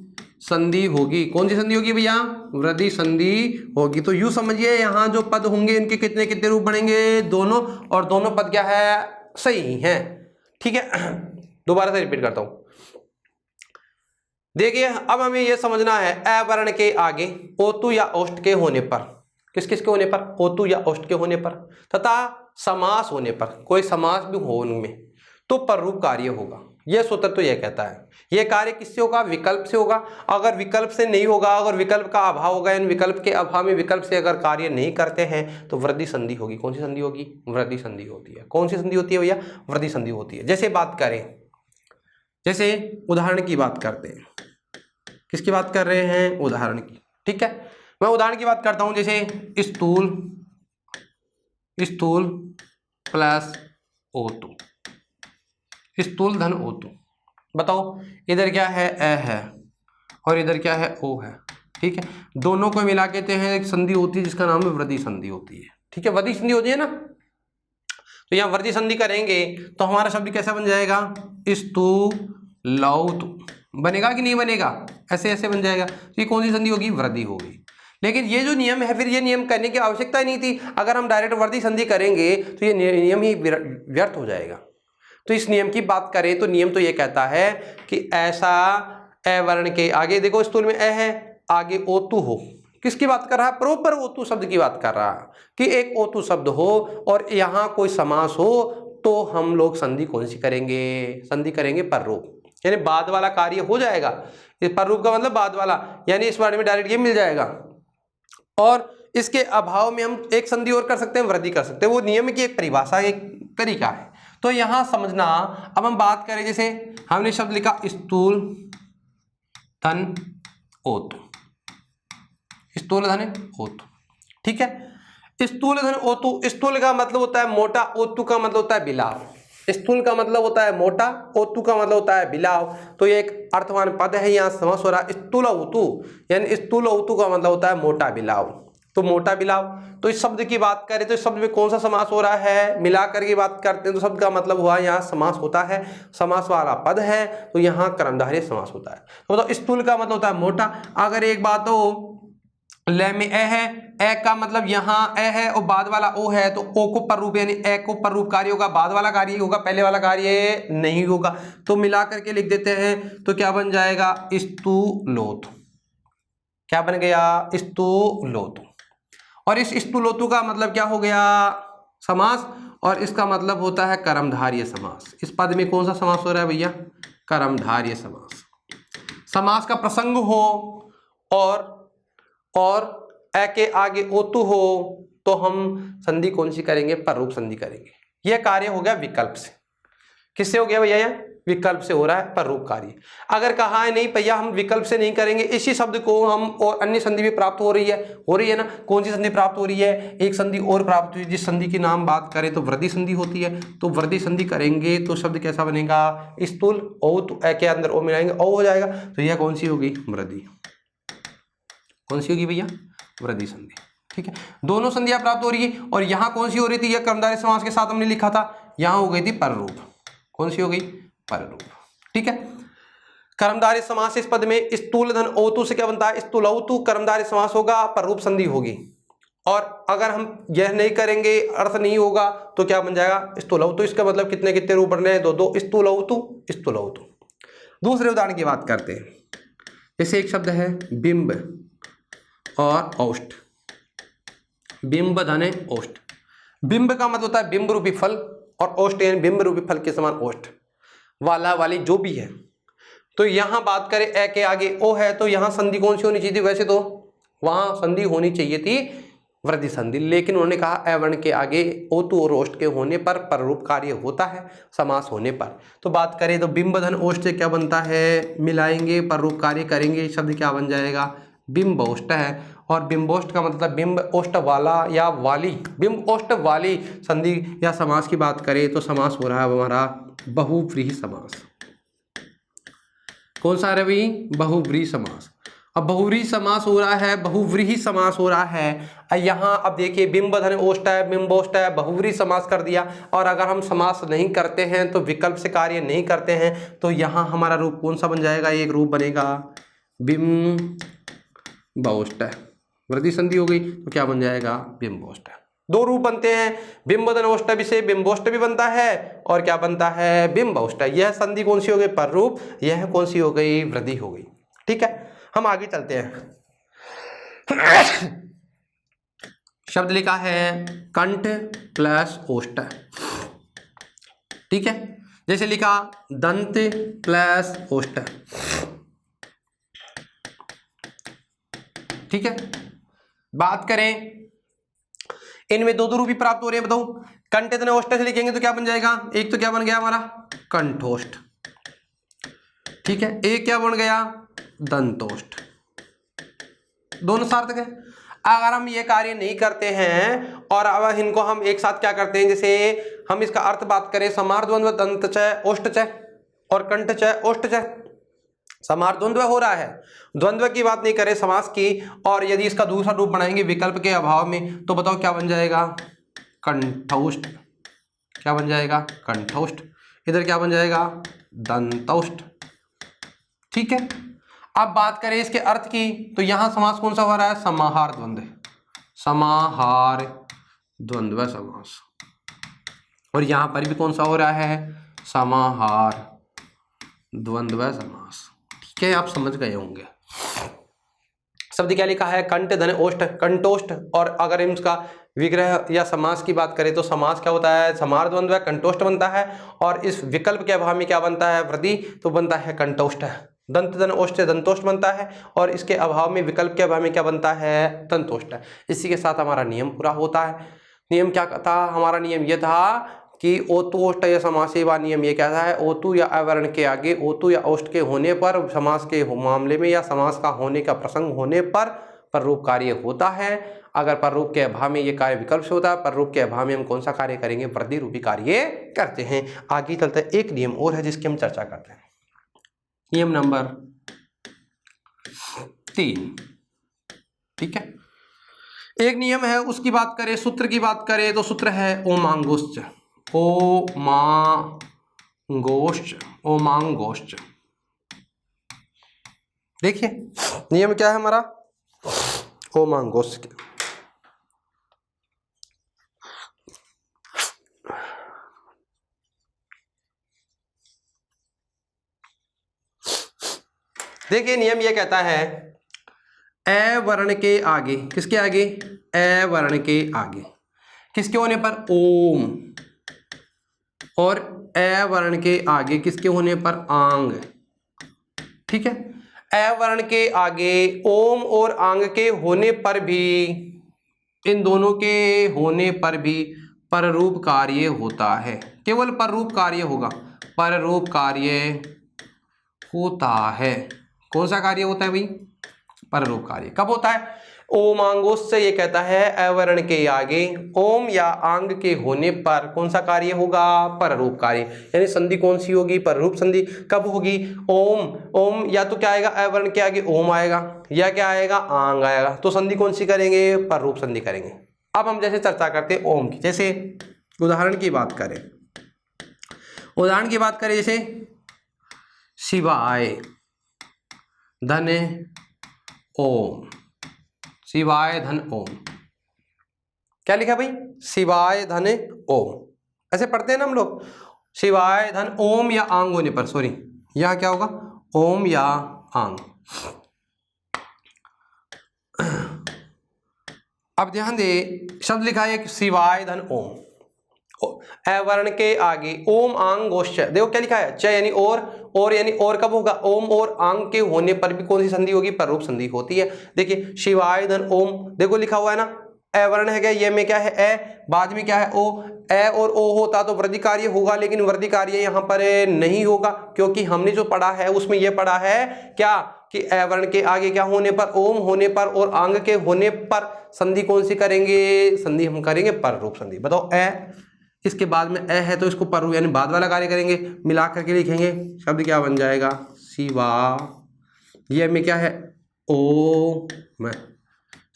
संधि होगी। कौन सी संधि होगी भैया, वृद्धि संधि होगी। तो यूं समझिए यहाँ जो पद होंगे इनके कितने कितने रूप बनेंगे, दोनों, और दोनों पद क्या है, सही हैं। ठीक है, दोबारा से रिपीट करता हूं, देखिए अब हमें यह समझना है अवर्ण के आगे ओतु या ओष्ट के होने पर, किस किस के होने पर, ओतु या ओष्ट के होने पर तथा समास होने पर, कोई समास भी हो उनमें, तो पररूप कार्य होगा। यह सूत्र तो यह कहता है, यह कार्य किससे होगा, विकल्प से होगा। अगर विकल्प से नहीं होगा, अगर विकल्प का अभाव होगा, इन विकल्प के अभाव में विकल्प से अगर कार्य नहीं करते हैं तो वृद्धि संधि होगी। कौन सी संधि होगी, वृद्धि संधि होती है। कौन सी संधि होती है भैया, वृद्धि संधि होती है। जैसे बात करें, जैसे उदाहरण की बात करते हैं, किसकी बात कर रहे हैं, उदाहरण की। ठीक है, मैं उदाहरण की बात करता हूं, जैसे स्थूल प्लस ओतु, स्थूल धन ओतु। बताओ इधर क्या है, ए है, और इधर क्या है, ओ है। ठीक है, दोनों को मिला के एक संधि होती है जिसका नाम है वृद्धि संधि होती है। ठीक है, वृद्धि संधि होती है ना, तो यहाँ वृद्धि संधि करेंगे तो हमारा शब्द कैसा बन जाएगा, स्तूलौतु बनेगा कि नहीं बनेगा, ऐसे ऐसे बन जाएगा। तो ये कौन सी संधि होगी, वृद्धि होगी। लेकिन ये जो नियम है, फिर ये नियम करने की आवश्यकता ही नहीं थी। अगर हम डायरेक्ट वृद्धि संधि करेंगे तो ये नियम ही व्यर्थ हो जाएगा। तो इस नियम की बात करें तो नियम तो ये कहता है कि ऐसा अवर्ण के आगे, देखो स्थूल में ए है, आगे ओतु हो। किसकी बात कर रहा है, प्रॉपर ओतु शब्द की बात कर रहा है कि एक ओतु शब्द हो और यहाँ कोई समास हो, तो हम लोग संधि कौन सी करेंगे, संधि करेंगे पररूप, यानी बाद वाला कार्य हो जाएगा। इस पररूप का मतलब बाद वाला, यानी इस वर्ड में डायरेक्ट ये मिल जाएगा। और इसके अभाव में हम एक संधि और कर सकते हैं, वृद्धि कर सकते हैं। वो नियम की एक परिभाषा, एक तरीका है। तो यहां समझना, अब हम बात करें, जैसे हमने शब्द लिखा स्थूल धन ओतु, स्थूल धन ओतु। ठीक है। स्थूल धन ओतु, स्थूल का मतलब होता है मोटा, ओतु का मतलब होता है बिलाव। स्थूल का मतलब होता है मोटा, ओतु का मतलब होता है बिलाव। तो ये एक अर्थवान पद है, यहाँ समास हो रहा है स्थूल ओतु, यानी स्थूल ओतु का मतलब होता है मोटा बिलाव। तो मोटा बिलाव, तो इस शब्द की बात करें तो इस शब्द में कौन सा समास हो रहा है, मिलाकर की बात करते हैं तो शब्द का मतलब हुआ यहाँ समास होता है, समास वाला पद है तो यहाँ कर्मधारय समास होता है। तो मतलब स्थूल का मतलब होता है मोटा। अगर एक बात हो ले में ए है, ए का मतलब यहाँ ए है और बाद वाला ओ है, तो ओ को पर रूप यानी ए को पर रूप कार्य होगा, बाद वाला कार्य होगा, पहले वाला कार्य नहीं होगा। तो मिला करके लिख देते हैं तो क्या बन जाएगा, स्तुलोतु। क्या बन गया, स्तुलोतु। और इस स्तुलोतु का मतलब क्या हो गया, समास, और इसका मतलब होता है कर्मधारय समास। इस पद में कौन सा समास हो रहा है भैया, कर्मधारय समास। समास का प्रसंग हो और ए के आगे ओतु हो तो हम संधि कौन सी करेंगे, पररूप संधि करेंगे। यह कार्य हो गया विकल्प से। किससे हो गया भैया, यह विकल्प से हो रहा है पररूप कार्य। अगर कहा है नहीं भैया हम विकल्प से नहीं करेंगे, इसी शब्द को हम और अन्य संधि भी प्राप्त हो रही है ना। कौन सी संधि प्राप्त हो रही है, एक संधि और प्राप्त हुई, जिस संधि की नाम बात करें तो वृद्धि संधि होती है। तो वृद्धि संधि करेंगे तो शब्द कैसा बनेगा, स्थूल ओ, तो ए के अंदर ओ मिलाएंगे ओ हो जाएगा। तो यह कौन सी होगी, वृद्धि। कौन सी होगी भैया, वृद्धि संधि। ठीक है, दोनों संधियां प्राप्त हो रही है। और यहां कौन सी हो रही थी, यह कर्मधारय समास के साथ हमने लिखा था, यहां हो गई थी पररूप। कौन सी हो गई, पररूप। ठीक है, कर्मधारय समास इस पद में स्थूल धन ओतु से क्या बनता है, स्थूलौतु कर्मधारय समास होगा, पररूप संधि होगी। और अगर हम यह नहीं करेंगे, अर्थ नहीं होगा, तो क्या बन जाएगा, स्थूलौतु। इसका मतलब कितने कितने रूप बन रहे हैं, दो दो, स्थूलौतु स्थूलौतु। दूसरे उदाहरण की बात करते हैं। जैसे एक शब्द है बिंब और औष्ठ, बिंब धने औष्ठ। बिंब का मतलब होता है बिंब रूपी फल, और औष्ठ यानी बिंब रूपी फल के समान औष्ठ वाला वाली जो भी है। तो यहां बात करें ए के आगे ओ है तो यहां संधि कौन सी होनी चाहिए थी, वैसे तो वहां संधि होनी चाहिए थी वृद्धि संधि, लेकिन उन्होंने कहा ए वर्ण के आगे ओतु और ओष्ठ के होने पर पररूप कार्य होता है, समास होने पर। तो बात करें तो बिंब धन औष्ठ से क्या बनता है, मिलाएंगे पररूप कार्य करेंगे, शब्द क्या बन जाएगा, बिंबौष्ठ है। और बिंबौष्ठ का मतलब बिंब ओष्ठ वाला या वाली, बिंब ओष्ठ वाली संधि या समास की बात करें तो समास हो रहा है हमारा बहुव्रीहि समास। कौन सा है भाई, बहुव्रीहि समास। अब बहुव्रीहि समास हो रहा है, बहुव्रीहि समास हो रहा है। यहाँ अब देखिए बिंब धन ओष्ठ है, बिंबोष्ठ है, बहुव्रीहि समास कर दिया। और अगर हम समास नहीं करते हैं तो विकल्प से कार्य नहीं करते हैं, तो यहाँ हमारा रूप कौन सा बन जाएगा, एक रूप बनेगा बिंबौष्ठ। वृद्धि संधि हो गई तो क्या बन जाएगा, बिंबौष्ठ। दो रूप बनते हैं, बिंबधन ओष्ठ से बिंबोष्ठ भी बनता है और क्या बनता है, बिंबौष्ठ। यह संधि कौन सी हो गई, पररूप, यह कौन सी हो गई, वृद्धि हो गई। ठीक है, हम आगे चलते हैं। शब्द लिखा है कंठ प्लस ओष्ठ। ठीक है, जैसे लिखा दंत प्लस ओष्ठ। ठीक है, बात करें इनमें दो दो रूप भी प्राप्त हो रहे हैं, बताओ। कंठ धन ओष्ठ से लिखेंगे तो क्या बन जाएगा, एक तो क्या बन गया हमारा कंठोष्ठ। ठीक है, एक क्या बन गया, दंतोष्ठ। दोनों सार्थक है। अगर हम ये कार्य नहीं करते हैं और अब इनको हम एक साथ क्या करते हैं, जैसे हम इसका अर्थ बात करें, समार द्वंद्व दंत च ओष्ठ च और कंठ च ओष्ठ च, समार द्वंद्व हो रहा है, द्वंद्व की बात नहीं करें समास की। और यदि इसका दूसरा रूप बनाएंगे विकल्प के अभाव में, तो बताओ क्या बन जाएगा, कंठौष्ठ। क्या बन जाएगा, कंठौष्ठ। इधर क्या बन जाएगा, दंतौष्ठ। ठीक है, अब बात करें इसके अर्थ की, तो यहां समास कौन सा हो रहा है, समाहार द्वंद्व, समाहार द्वंद्व समास। और यहां पर भी कौन सा हो रहा है, समाहार द्वंद्व समास। ठीक है, आप समझ गए होंगे। शब्द क्या लिखा है, कंठ धन ओष्ठ, कंठोष्ठ। और अगर हम इसका विग्रह या समास की बात करें तो समास क्या होता है, समाहार द्वंद्व कंठोष्ठ बनता है। और इस विकल्प के अभाव में क्या बनता है, वृद्धि, तो बनता है कंठोष्ठ। दंत धन ओष्ठ से दंतोष्ठ बनता है, और इसके अभाव में विकल्प के अभाव में क्या बनता है, तंतोष्ठ। इसी के साथ हमारा नियम पूरा होता है। नियम क्या था, हमारा नियम यह था कि ओतु ओष्ठ या समास व नियम ये क्या है, ओतु या अवर्ण के आगे ओतु या ओष्ठ के होने पर समास के मामले में या समास का होने का प्रसंग होने पर पररूप कार्य होता है। अगर पररूप के अभाव में ये कार्य विकल्प से होता है, पररूप के अभाव में हम कौन सा कार्य करेंगे, वृद्धि रूपी कार्य करते हैं। आगे चलते हैं, एक नियम और है जिसकी हम चर्चा करते हैं। नियम नंबर 3, ठीक है। एक नियम है, उसकी बात करें, सूत्र की बात करें तो सूत्र है ओमांगोश्च, ओमांगोश्च, ओमांगोश्च। देखिए नियम क्या है हमारा, ओमांगोश्च। देखिए नियम ये कहता है, ए वर्ण के आगे, किसके आगे, ए वर्ण के आगे, किसके होने पर, ओम, और ए वर्ण के आगे किसके होने पर, आंग, ठीक है। ए वर्ण के आगे ओम और आंग के होने पर भी, इन दोनों के होने पर भी पररूप कार्य होता है, केवल पररूप कार्य होगा, पररूप कार्य होता है। कौन सा कार्य होता है भाई, पररूप कार्य। कब होता है, ओमांगोश से ये कहता है अवर्ण के आगे ओम या आंग के होने पर कौन सा कार्य होगा, पररूप कार्य। यानी संधि कौन सी होगी, पररूप संधि। कब होगी, ओम, ओम या तो क्या आएगा, अवर्ण के आगे ओम आएगा, या क्या आएगा, आंग आएगा, तो संधि कौन सी करेंगे, पररूप संधि करेंगे। अब हम जैसे चर्चा करते हैं ओम की, जैसे उदाहरण की बात करें, उदाहरण की बात करें जैसे शिवाय धन ओम, शिवाय धन ओम, क्या लिखा भाई, शिवाय धन ओम, ऐसे पढ़ते हैं ना हम लोग, शिवाय धन ओम या आंग होने पर, सॉरी यहां क्या होगा, ओम या आंग। अब ध्यान दे, शब्द लिखा है शिवाय धन ओम, अवर्ण के आगे ओम आंग गोश्च, देखो क्या लिखा है, च यानी और यानी और कब होगा, ओम और आंग के होने पर भी कौन सी संधि होगी, पररूप संधि होती है। देखिए शिवाय धन ओम, देखो लिखा हुआ है ना, अवर्ण है क्या, ये में क्या है, ए, बाद में क्या है, ओ, ए और ओ होता तो वृद्धि कार्य होगा, लेकिन वृद्धि कार्य यहाँ पर नहीं होगा, क्योंकि हमने जो पढ़ा है उसमें यह पढ़ा है क्या, कि अवर्ण के आगे क्या होने पर, ओम होने पर और आंग के होने पर संधि कौन सी करेंगे, संधि हम करेंगे पररूप संधि। बताओ, ए, इसके बाद में ए है तो इसको पररूप यानी बाद वाला कार्य करेंगे, मिला करके लिखेंगे, शब्द क्या बन जाएगा, शिवा, ये में क्या है, ओ में,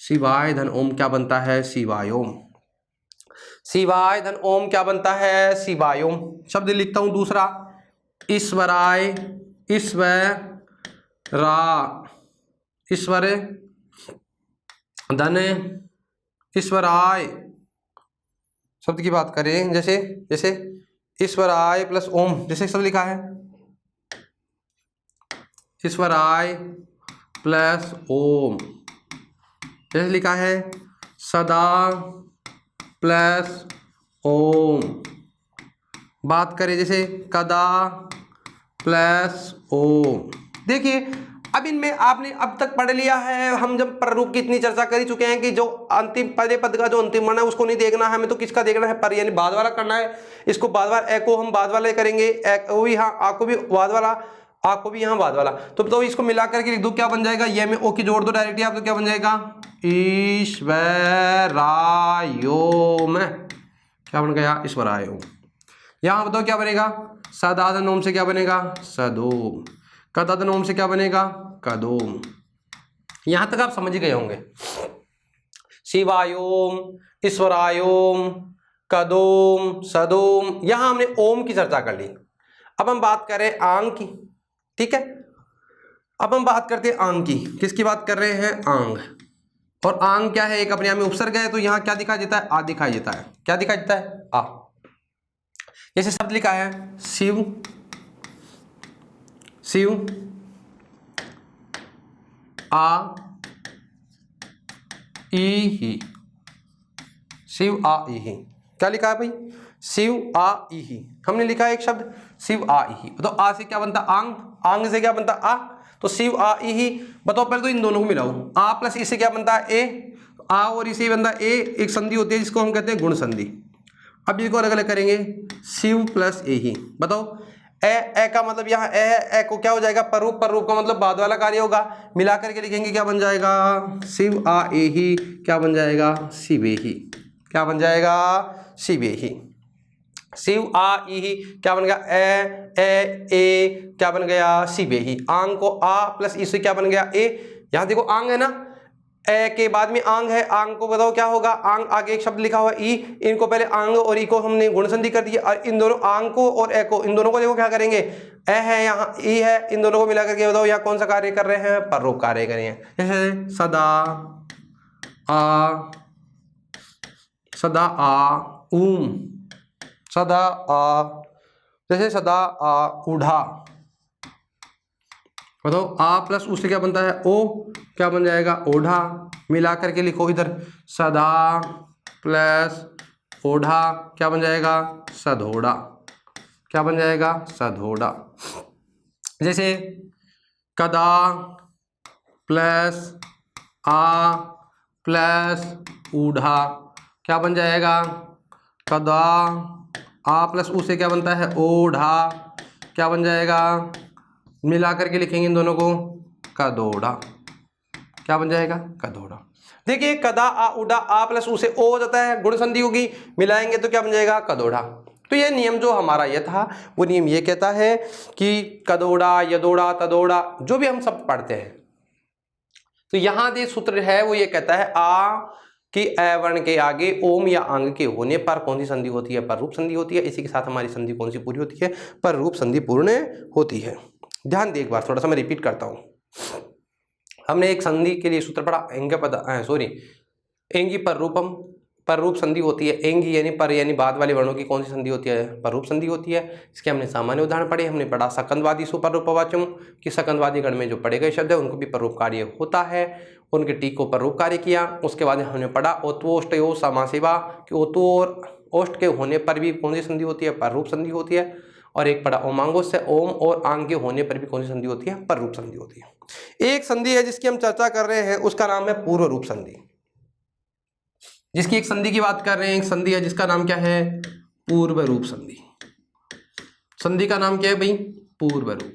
शिवाय धन ओम क्या बनता है, शिवायोम, शिवाय धन ओम क्या बनता है, शिवायोम। शब्द लिखता हूं दूसरा, ईश्वराय, ईश्वर धन ईश्वराय, शब्द की बात करें जैसे जैसे ईश्वराय प्लस ओम, जैसे शब्द लिखा है ईश्वराय प्लस ओम, जैसे लिखा है सदा प्लस ओम। बात करें जैसे कदा प्लस ओम। देखिए अब इनमें आपने अब तक पढ़ लिया है, हम जब पररूप की इतनी चर्चा कर ही चुके हैं कि जो अंतिम पहले पद का जो अंतिम वर्ण है उसको नहीं देखना है हमें, तो किसका देखना है, पर यानी बाद वाला करना है। इसको बाद वाला, ए को हम बाद वाले करेंगे, वो भी हाँ, आ को भी बाद वाला, आ को भी यहाँ बाद वाला, तो इसको मिला करके लिख दो, क्या बन जाएगा, ये में ओ की जोड़ दो डायरेक्टली आप, तो क्या बन जाएगा, ईश्वरायोम, क्या बन गया, ईश्वरायोम। यहाँ बताओ क्या बनेगा, सदाधन ओम से क्या बनेगा, सदोम, कदाधन ओम से क्या बनेगा, कदोम। यहां तक आप समझ गए होंगे, शिवायोम, ईश्वरायोम, कदोम, सदोम, यहां हमने ओम की चर्चा कर ली। अब हम बात करें आंग की, ठीक है। अब हम बात करते हैं आंग की, किसकी बात कर रहे हैं, आंग। और आंग क्या है, एक अपने आप में उपसर्ग है, तो यहां क्या दिखाई देता है, आ दिखाई देता है, क्या दिखाई देता है, आ। जैसे शब्द लिखा है शिव, शिव आ ई ही, शिव आ ई ही, क्या लिखा है भाई, शिव आ ई ही, हमने लिखा है एक शब्द शिव आ ई ही। तो आ से क्या बनता, आंग, आंग से क्या बनता, आ, तो शिव आ ई ही। बताओ पहले तो इन दोनों को मिलाओ, आ प्लस ई से क्या बनता है, ए, आ और इसे बनता ए, एक संधि होती है जिसको हम कहते हैं गुण संधि। अब इसको अलग अलग करेंगे, शिव प्लस ए ही। बताओ ए का मतलब यहाँ ए है, ए को क्या हो जाएगा पररूप, पररूप का मतलब बाद वाला कार्य होगा, मिला करके लिखेंगे क्या बन जाएगा शिव आ ए ही, क्या बन जाएगा शिवे ही, क्या बन जाएगा शिवे ही। शिव आ ई ही क्या बन गया ए क्या बन गया शिवे ही। आंग को आ प्लस इससे क्या बन गया ए, यहाँ देखो आंग है ना, ए के बाद में आंग है, आंग को बताओ क्या होगा, आंग आगे एक शब्द लिखा हुआ ई, इनको पहले आंग और ई को हमने गुण संधि कर दिया, और इन दोनों आंग को और ए को, इन दोनों को देखो क्या करेंगे, ए है यहाँ ई है, इन दोनों को मिला करके बताओ यहाँ कौन सा कार्य कर रहे हैं, पररूप कार्य कर रहे हैं। जैसे सदा आ ऊम, सदा आ, जैसे सदा आ उढ़ा, बताओ आ प्लस उससे क्या बनता है ओ, क्या बन जाएगा ओढ़ा, मिला करके लिखो इधर सदा प्लस ओढ़ा क्या बन जाएगा सधोड़ा, क्या बन जाएगा सधोड़ा। जैसे कदा प्लस आ प्लस ऊढ़ा क्या बन जाएगा कदा, आ प्लस ऊ से क्या बनता है ओढ़ा, क्या बन जाएगा, मिला करके लिखेंगे इन दोनों को कदोड़ा, क्या बन जाएगा कदोड़ा। देखिए कदा आ उड़ा आ प्लस ऊ से ओ हो जाता है, गुण संधि होगी, मिलाएंगे तो क्या बन जाएगा कदोड़ा। तो ये नियम जो हमारा ये था वो नियम ये कहता है कि कदोड़ा यदोड़ा तदोड़ा जो भी हम सब पढ़ते हैं, तो यहाँ जो सूत्र है वो ये कहता है आ कि ए वर्ण के आगे ओम या अंग के होने पर कौन सी संधि होती है, पर रूप संधि होती है। इसी के साथ हमारी संधि कौन सी पूरी होती है, पर रूप संधि पूर्ण होती है। ध्यान दे एक बार, थोड़ा सा मैं रिपीट करता हूं। हमने एक संधि के लिए सूत्र पढ़ा, एंगी पर रूपम, पर रूप संधि होती है। एंगी यानी पर यानी बाद वाले वर्णों की कौन सी संधि होती है, पर रूप संधि होती है। इसके हमने सामान्य उदाहरण पढ़े, हमने पढ़ा सकंदवादी सुपर रूपवाच्यम कि सकंदवादी गण में जो पढ़े गए शब्द है उनको भी पर रूप कार्य होता है, उनके टी को पर रूप कार्य किया। उसके बाद हमने पढ़ा ओत्वोष्टयो समासेवा कि ओतो और ओष्ट के होने पर भी कौन सी संधि होती है, पर रूप संधि होती है। और एक पढ़ा ओमांगोस से ओम और आंग के होने पर भी कौन सी संधि होती है, पर रूप संधि होती है। एक संधि है जिसकी हम चर्चा कर रहे हैं, उसका नाम है पूर्व रूप संधि। जिसकी एक संधि की बात कर रहे हैं, एक संधि है जिसका नाम क्या है, पूर्व रूप संधि। संधि का नाम क्या है भाई, पूर्व रूप।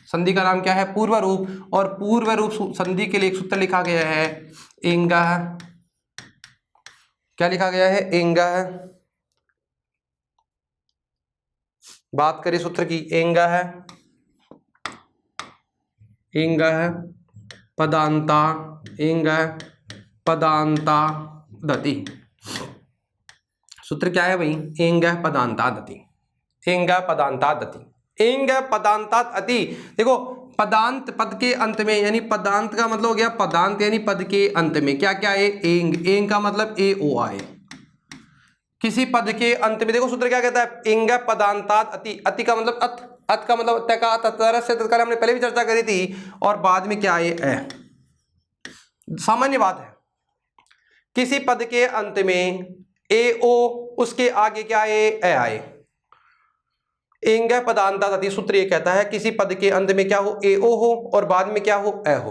संधि का नाम क्या है, पूर्व रूप। और पूर्व रूप संधि के लिए एक सूत्र लिखा गया है एंगा, क्या लिखा गया है एंगा। बात करें सूत्र की, एंगा है, एंगा है पदांता, एंगा पदांता दति। सूत्र क्या है भाई, एंगा पदांता दति, एंगा पदांता दति, एंग पदांतात अति। देखो पदांत पद के अंत में, यानी पदांत का मतलब हो गया पदांत यानी पद के अंत में क्या क्या है, एंग, एंग का मतलब ए ओ आए, किसी पद के अंत में। देखो सूत्र क्या कहता है, एंग पदांतात अति, अति का मतलब अत, अत का मतलब अत्य का, तत्तरस से तत्काल हमने पहले भी चर्चा करी थी। और बाद में क्या है ए, सामान्य बात है किसी पद के अंत में ए ओ, उसके आगे क्या है ए आए, एंग पदांतात अति। सूत्र ये कहता है किसी पद के अंत में क्या हो, ए ओ हो और बाद में क्या हो ए हो।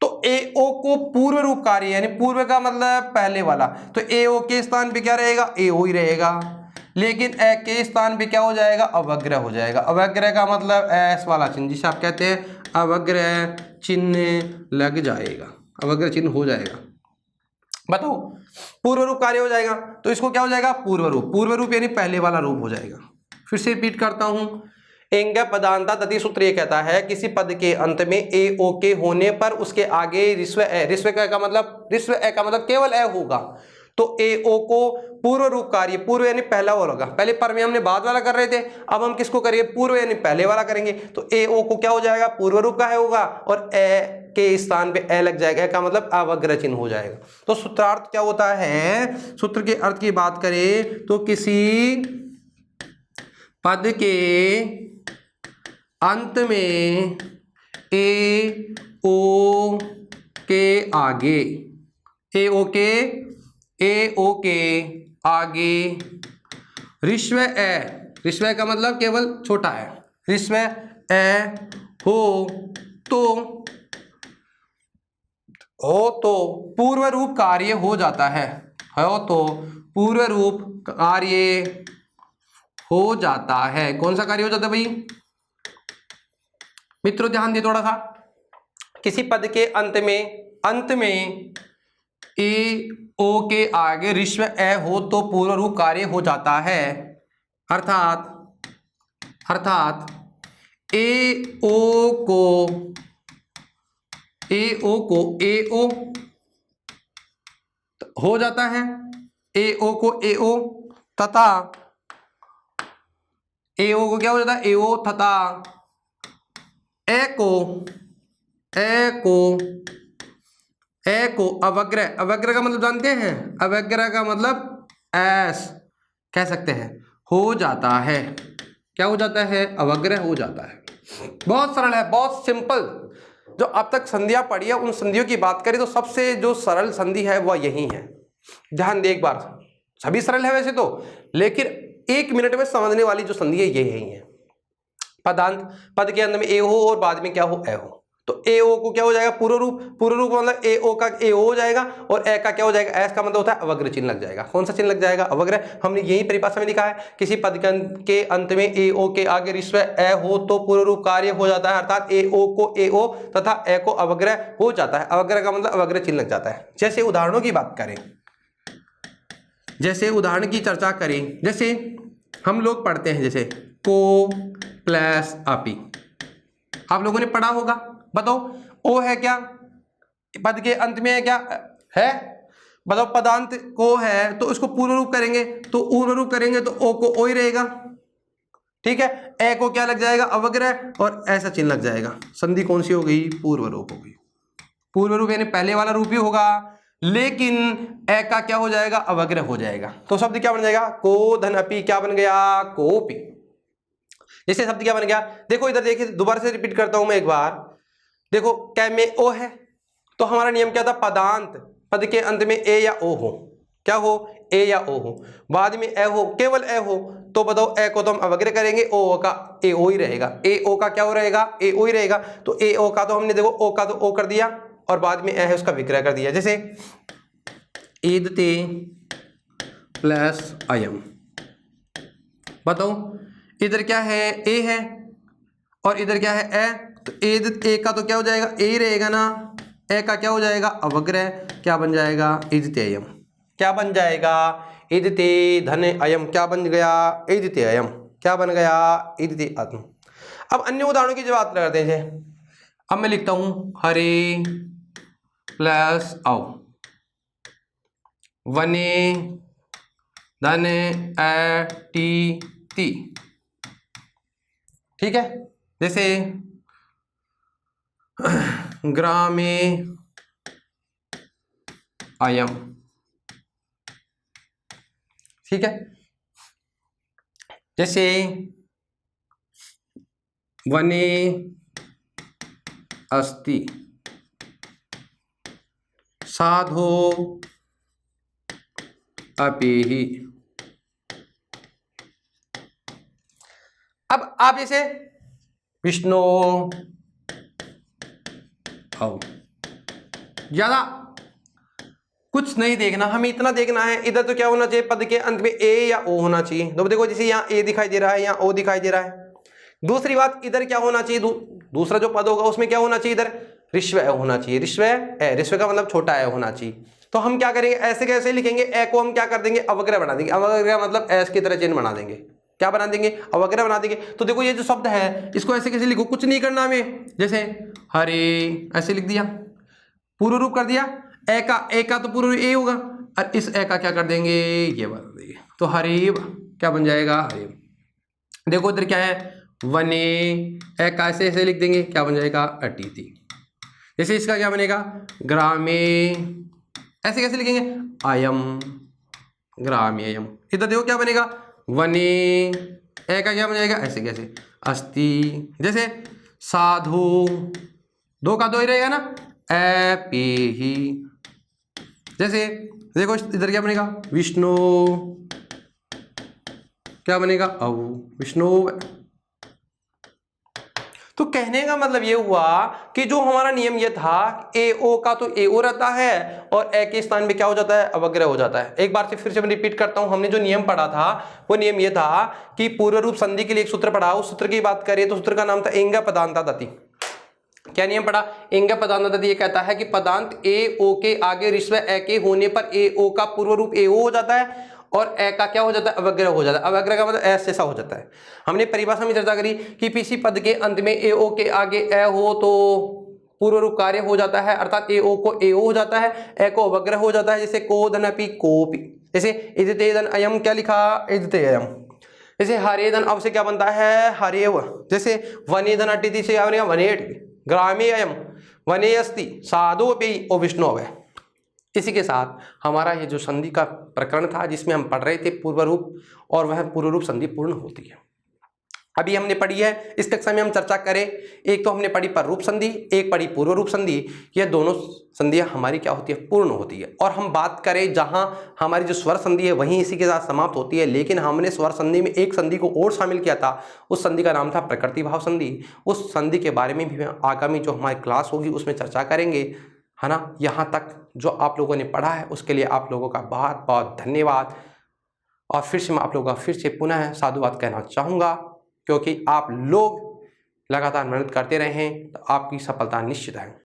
तो ए ओ को पूर्व रूप कार्य, यानी पूर्व का मतलब पहले वाला, तो ए ओ के स्थान पे क्या रहेगा, ए ओ ही रहेगा। लेकिन ए के स्थान पे क्या हो जाएगा, अवग्रह हो जाएगा। अवग्रह का मतलब एस वाला चिन्ह, जिसे आप कहते हैं अवग्रह चिन्ह लग जाएगा, अवग्रह चिन्ह हो जाएगा। बताओ पूर्व रूप कार्य हो जाएगा, तो इसको क्या हो जाएगा, पूर्व रूप। पूर्व रूप यानी पहले वाला रूप हो जाएगा। फिर से रिपीट करता हूं, एंग पदांतात अति। सूत्र ये कहता है किसी पद के अंत में ए ओ के होने पर उसके आगे ऋस्व ए, ऋस्व का मतलब, ऋस्व ए का मतलब केवल ए होगा। तो ए ओ को पूर्व रूप कार्य, पूर्व यानी पहला वाला होगा, पहले पर में हमने बाद वाला कर रहे थे, अब हम किसको करेंगे, पूर्व यानी पहले वाला करेंगे। तो ए ओ को क्या हो जाएगा, पूर्व रूप का है होगा, और ए के स्थान पे ए लग जाएगा, का मतलब अवग्रह चिन्ह हो जाएगा। तो सूत्रार्थ क्या होता है, सूत्र के अर्थ की बात करें तो किसी पद के अंत में ए ओ के आगे, ए ओ के आगे ऋस्व ए, ऋस्व का मतलब केवल छोटा है, ऋस्व ए हो तो पूर्व रूप कार्य हो जाता है, हो तो पूर्व रूप कार्य हो जाता है। कौन सा कार्य हो जाता है भाई मित्रों, ध्यान दिए थोड़ा सा। किसी पद के अंत में ए ओ के आगे ऋस्व ए हो तो पूर्व रूप कार्य हो जाता है। अर्थात ए ओ को ए ओ हो जाता है, ए ओ को ए ओ तथा ए ओ को क्या हो जाता है, ए ओ तथा ए को अवग्रह का मतलब जानते हैं, अवग्रह का मतलब एस कह सकते हैं, हो जाता है। क्या हो जाता है, अवग्रह हो जाता है। बहुत सरल है, बहुत सिंपल। जो अब तक संधियां पढ़ी है उन संधियों की बात करें तो सबसे जो सरल संधि है वह यही है। ध्यान दे एक बार, सभी सरल है वैसे तो, लेकिन 1 मिनट में समझने वाली जो संधि है ये यही है। पद के अंत में ए हो और बाद में क्या हो, ए हो, तो ए ओ को क्या हो जाएगा, पूर्व रूप मतलब ए ओ का ए ओ हो जाएगा और ए का क्या हो जाएगा, एस का मतलब होता है अवग्र चिन्ह लग जाएगा। कौन सा चिन्ह लग जाएगा, अवग्र। हमने यही परिभाषा में लिखा है, किसी पद के अंत में ए ओ के आगे ऋस्व ए हो तो पूर्व रूप कार्य हो जाता है, अर्थात ए ओ को ए ओ तथा ए को अवग्र हो जाता है। अवग्र का मतलब अवग्र चिन्ह लग जाता है। जैसे उदाहरणों की बात करें, जैसे उदाहरण की चर्चा करें, जैसे हम लोग पढ़ते हैं जैसे को प्लस अपी, आप लोगों ने पढ़ा होगा। बताओ ओ है क्या, पद के अंत में है क्या है, बताओ पदांत को है तो उसको पूर्व रूप करेंगे, तो पूर्व रूप करेंगे तो ओ को ओ ही रहेगा, ठीक है। ए को क्या लग जाएगा, अवग्रह, और ऐसा चिन्ह लग जाएगा। संधि कौन सी हो गई, पूर्व रूप हो गई। पूर्व रूप यानी पहले वाला रूप ही होगा, लेकिन ए का क्या हो जाएगा, अवग्रह हो जाएगा। तो शब्द क्या बन जाएगा, को धन अपी, क्या बन गया, कोपी। जैसे शब्द क्या बन गया, देखो इधर देखिए, दोबारा से रिपीट करता हूं मैं एक बार। देखो कै में ओ है तो हमारा नियम क्या था, पदांत पद के अंत में ए या ओ हो, क्या हो, ए या ओ हो, बाद में ए हो, केवल ए हो, तो बताओ ए को तो हम अवग्रह करेंगे, ओ का ए ओ ही रहेगा, ए ओ का क्या हो रहेगा, ए ओ ही रहेगा। तो ए ओ का तो हमने देखो ओ का तो ओ कर दिया और बाद में ए है उसका विग्रह कर दिया। जैसे ईदते प्लस अयम, बताओ इधर क्या है, ए है और इधर क्या है, ए, तो ए का तो क्या हो जाएगा, ए रहेगा ना, ए का क्या हो जाएगा, अवग्रह, क्या बन जाएगा, ईदते अयम, क्या बन जाएगा, ईदते धन अयम, क्या बन गया, ईदते अयम, क्या बन गया, ईदते आत्म। अब अन्य उदाहरणों की जो बात करते हैं, अब मैं लिखता हूं हरे प्लस औ, वने धन ए टी ती, ठीक है। जैसे ग्रामे अयम, ठीक है। जैसे वने अस्ति साधो अपेहि। अब आप जैसे विष्णु औ, ज्यादा कुछ नहीं देखना, हमें इतना देखना है, इधर तो क्या होना चाहिए, पद के अंत में ए या ओ होना चाहिए। तो देखो जैसे यहाँ ए दिखाई दे रहा है, यहाँ ओ दिखाई दे रहा है। दूसरी बात, इधर क्या होना चाहिए, दूसरा जो पद होगा उसमें क्या होना चाहिए, इधर ऋस्व ए होना चाहिए, ऋस्व ए, ऋस्व का मतलब छोटा ए होना चाहिए। तो हम क्या करेंगे, ऐसे कैसे लिखेंगे, ए को हम क्या कर देंगे, अवग्रह बना देंगे। अवग्रह मतलब एस की तरह चिन्ह बना देंगे, क्या बना देंगे, अवग्रह बना देंगे। तो देखो ये जो शब्द है इसको ऐसे कैसे लिखो, कुछ नहीं करना हमें, जैसे हरे ऐसे लिख दिया, पूर्व रूप कर दिया, ए का तो पूर्व ए होगा और इस ए का क्या कर देंगे, ये बना देंगे, तो हरीब क्या बन जाएगा, हरीब। देखो इधर क्या है, वने, ए का ऐसे लिख देंगे, क्या बन जाएगा, अटीति। जैसे इसका क्या बनेगा, ग्रामे, ऐसे कैसे लिखेंगे, अयम, ग्राम्ययम। इधर देखो क्या बनेगा, वने, ए का क्या बन जाएगा, ऐसे कैसे, अस्ति। जैसे साधु, दो का दो ही रहेगा ना, ए पे ही। जैसे देखो इधर क्या बनेगा, विष्णु, क्या बनेगा, औ, विष्णु। तो कहने का मतलब ये हुआ कि जो हमारा नियम ये था ए ओ का, तो ए ओ रहता है और ए के स्थान पे क्या हो जाता है, अवग्रह हो जाता है। एक बार से फिर से मैं रिपीट करता हूं, हमने जो नियम पढ़ा था वो नियम ये था कि पूर्व रूप संधि के लिए एक सूत्र पढ़ा, उस सूत्र की बात करें तो सूत्र का नाम था एंग पदांता दति। क्या नियम पढ़ा, एंग पदांता दति। ये कहता है कि पदांत ए ओ के आगे ऋस्व ए के होने पर ए ओ का पूर्व रूप ए ओ हो जाता है और ए का क्या हो जाता है, अवग्रह हो जाता है। अवग्रह का मतलब ऐसे ऐसा हो जाता है। हमने परिभाषा में चर्चा करी कि किसी पद के अंत में ए ओ के आगे ए हो तो पूर्व रूप कार्य हो जाता है, अर्थात ए ओ को ए ओ हो जाता है, ए को अवग्रह हो जाता है। जैसे को धनपि कोपि, जैसे इदते धन अयम, क्या लिखा, इदते अयम। जैसे हरे धन अब से क्या बनता है, हरेव। जैसे वने धन अटिति से वनेट, ग्रामे अयम वने अस्ति साधुपि ओ विष्णु। इसी के साथ हमारा ये जो संधि का प्रकरण था जिसमें हम पढ़ रहे थे पूर्व रूप, और वह पूर्व रूप संधि पूर्ण होती है। अभी हमने पढ़ी है, इस कक्षा में हम चर्चा करें, एक तो हमने पढ़ी पर रूप संधि, एक पढ़ी पूर्व रूप संधि। यह दोनों संधियां हमारी क्या होती है, पूर्ण होती है। और हम बात करें जहां हमारी जो स्वर संधि है वहीं इसी के साथ समाप्त होती है, लेकिन हमने स्वर संधि में एक संधि को और शामिल किया था, उस संधि का नाम था प्रकृति भाव संधि। उस संधि के बारे में भी आगामी जो हमारी क्लास होगी उसमें चर्चा करेंगे, है ना। यहाँ तक जो आप लोगों ने पढ़ा है उसके लिए आप लोगों का बहुत बहुत धन्यवाद। और फिर से मैं आप लोगों का फिर से पुनः साधुवाद कहना चाहूँगा, क्योंकि आप लोग लगातार मेहनत करते रहें तो आपकी सफलता निश्चित है।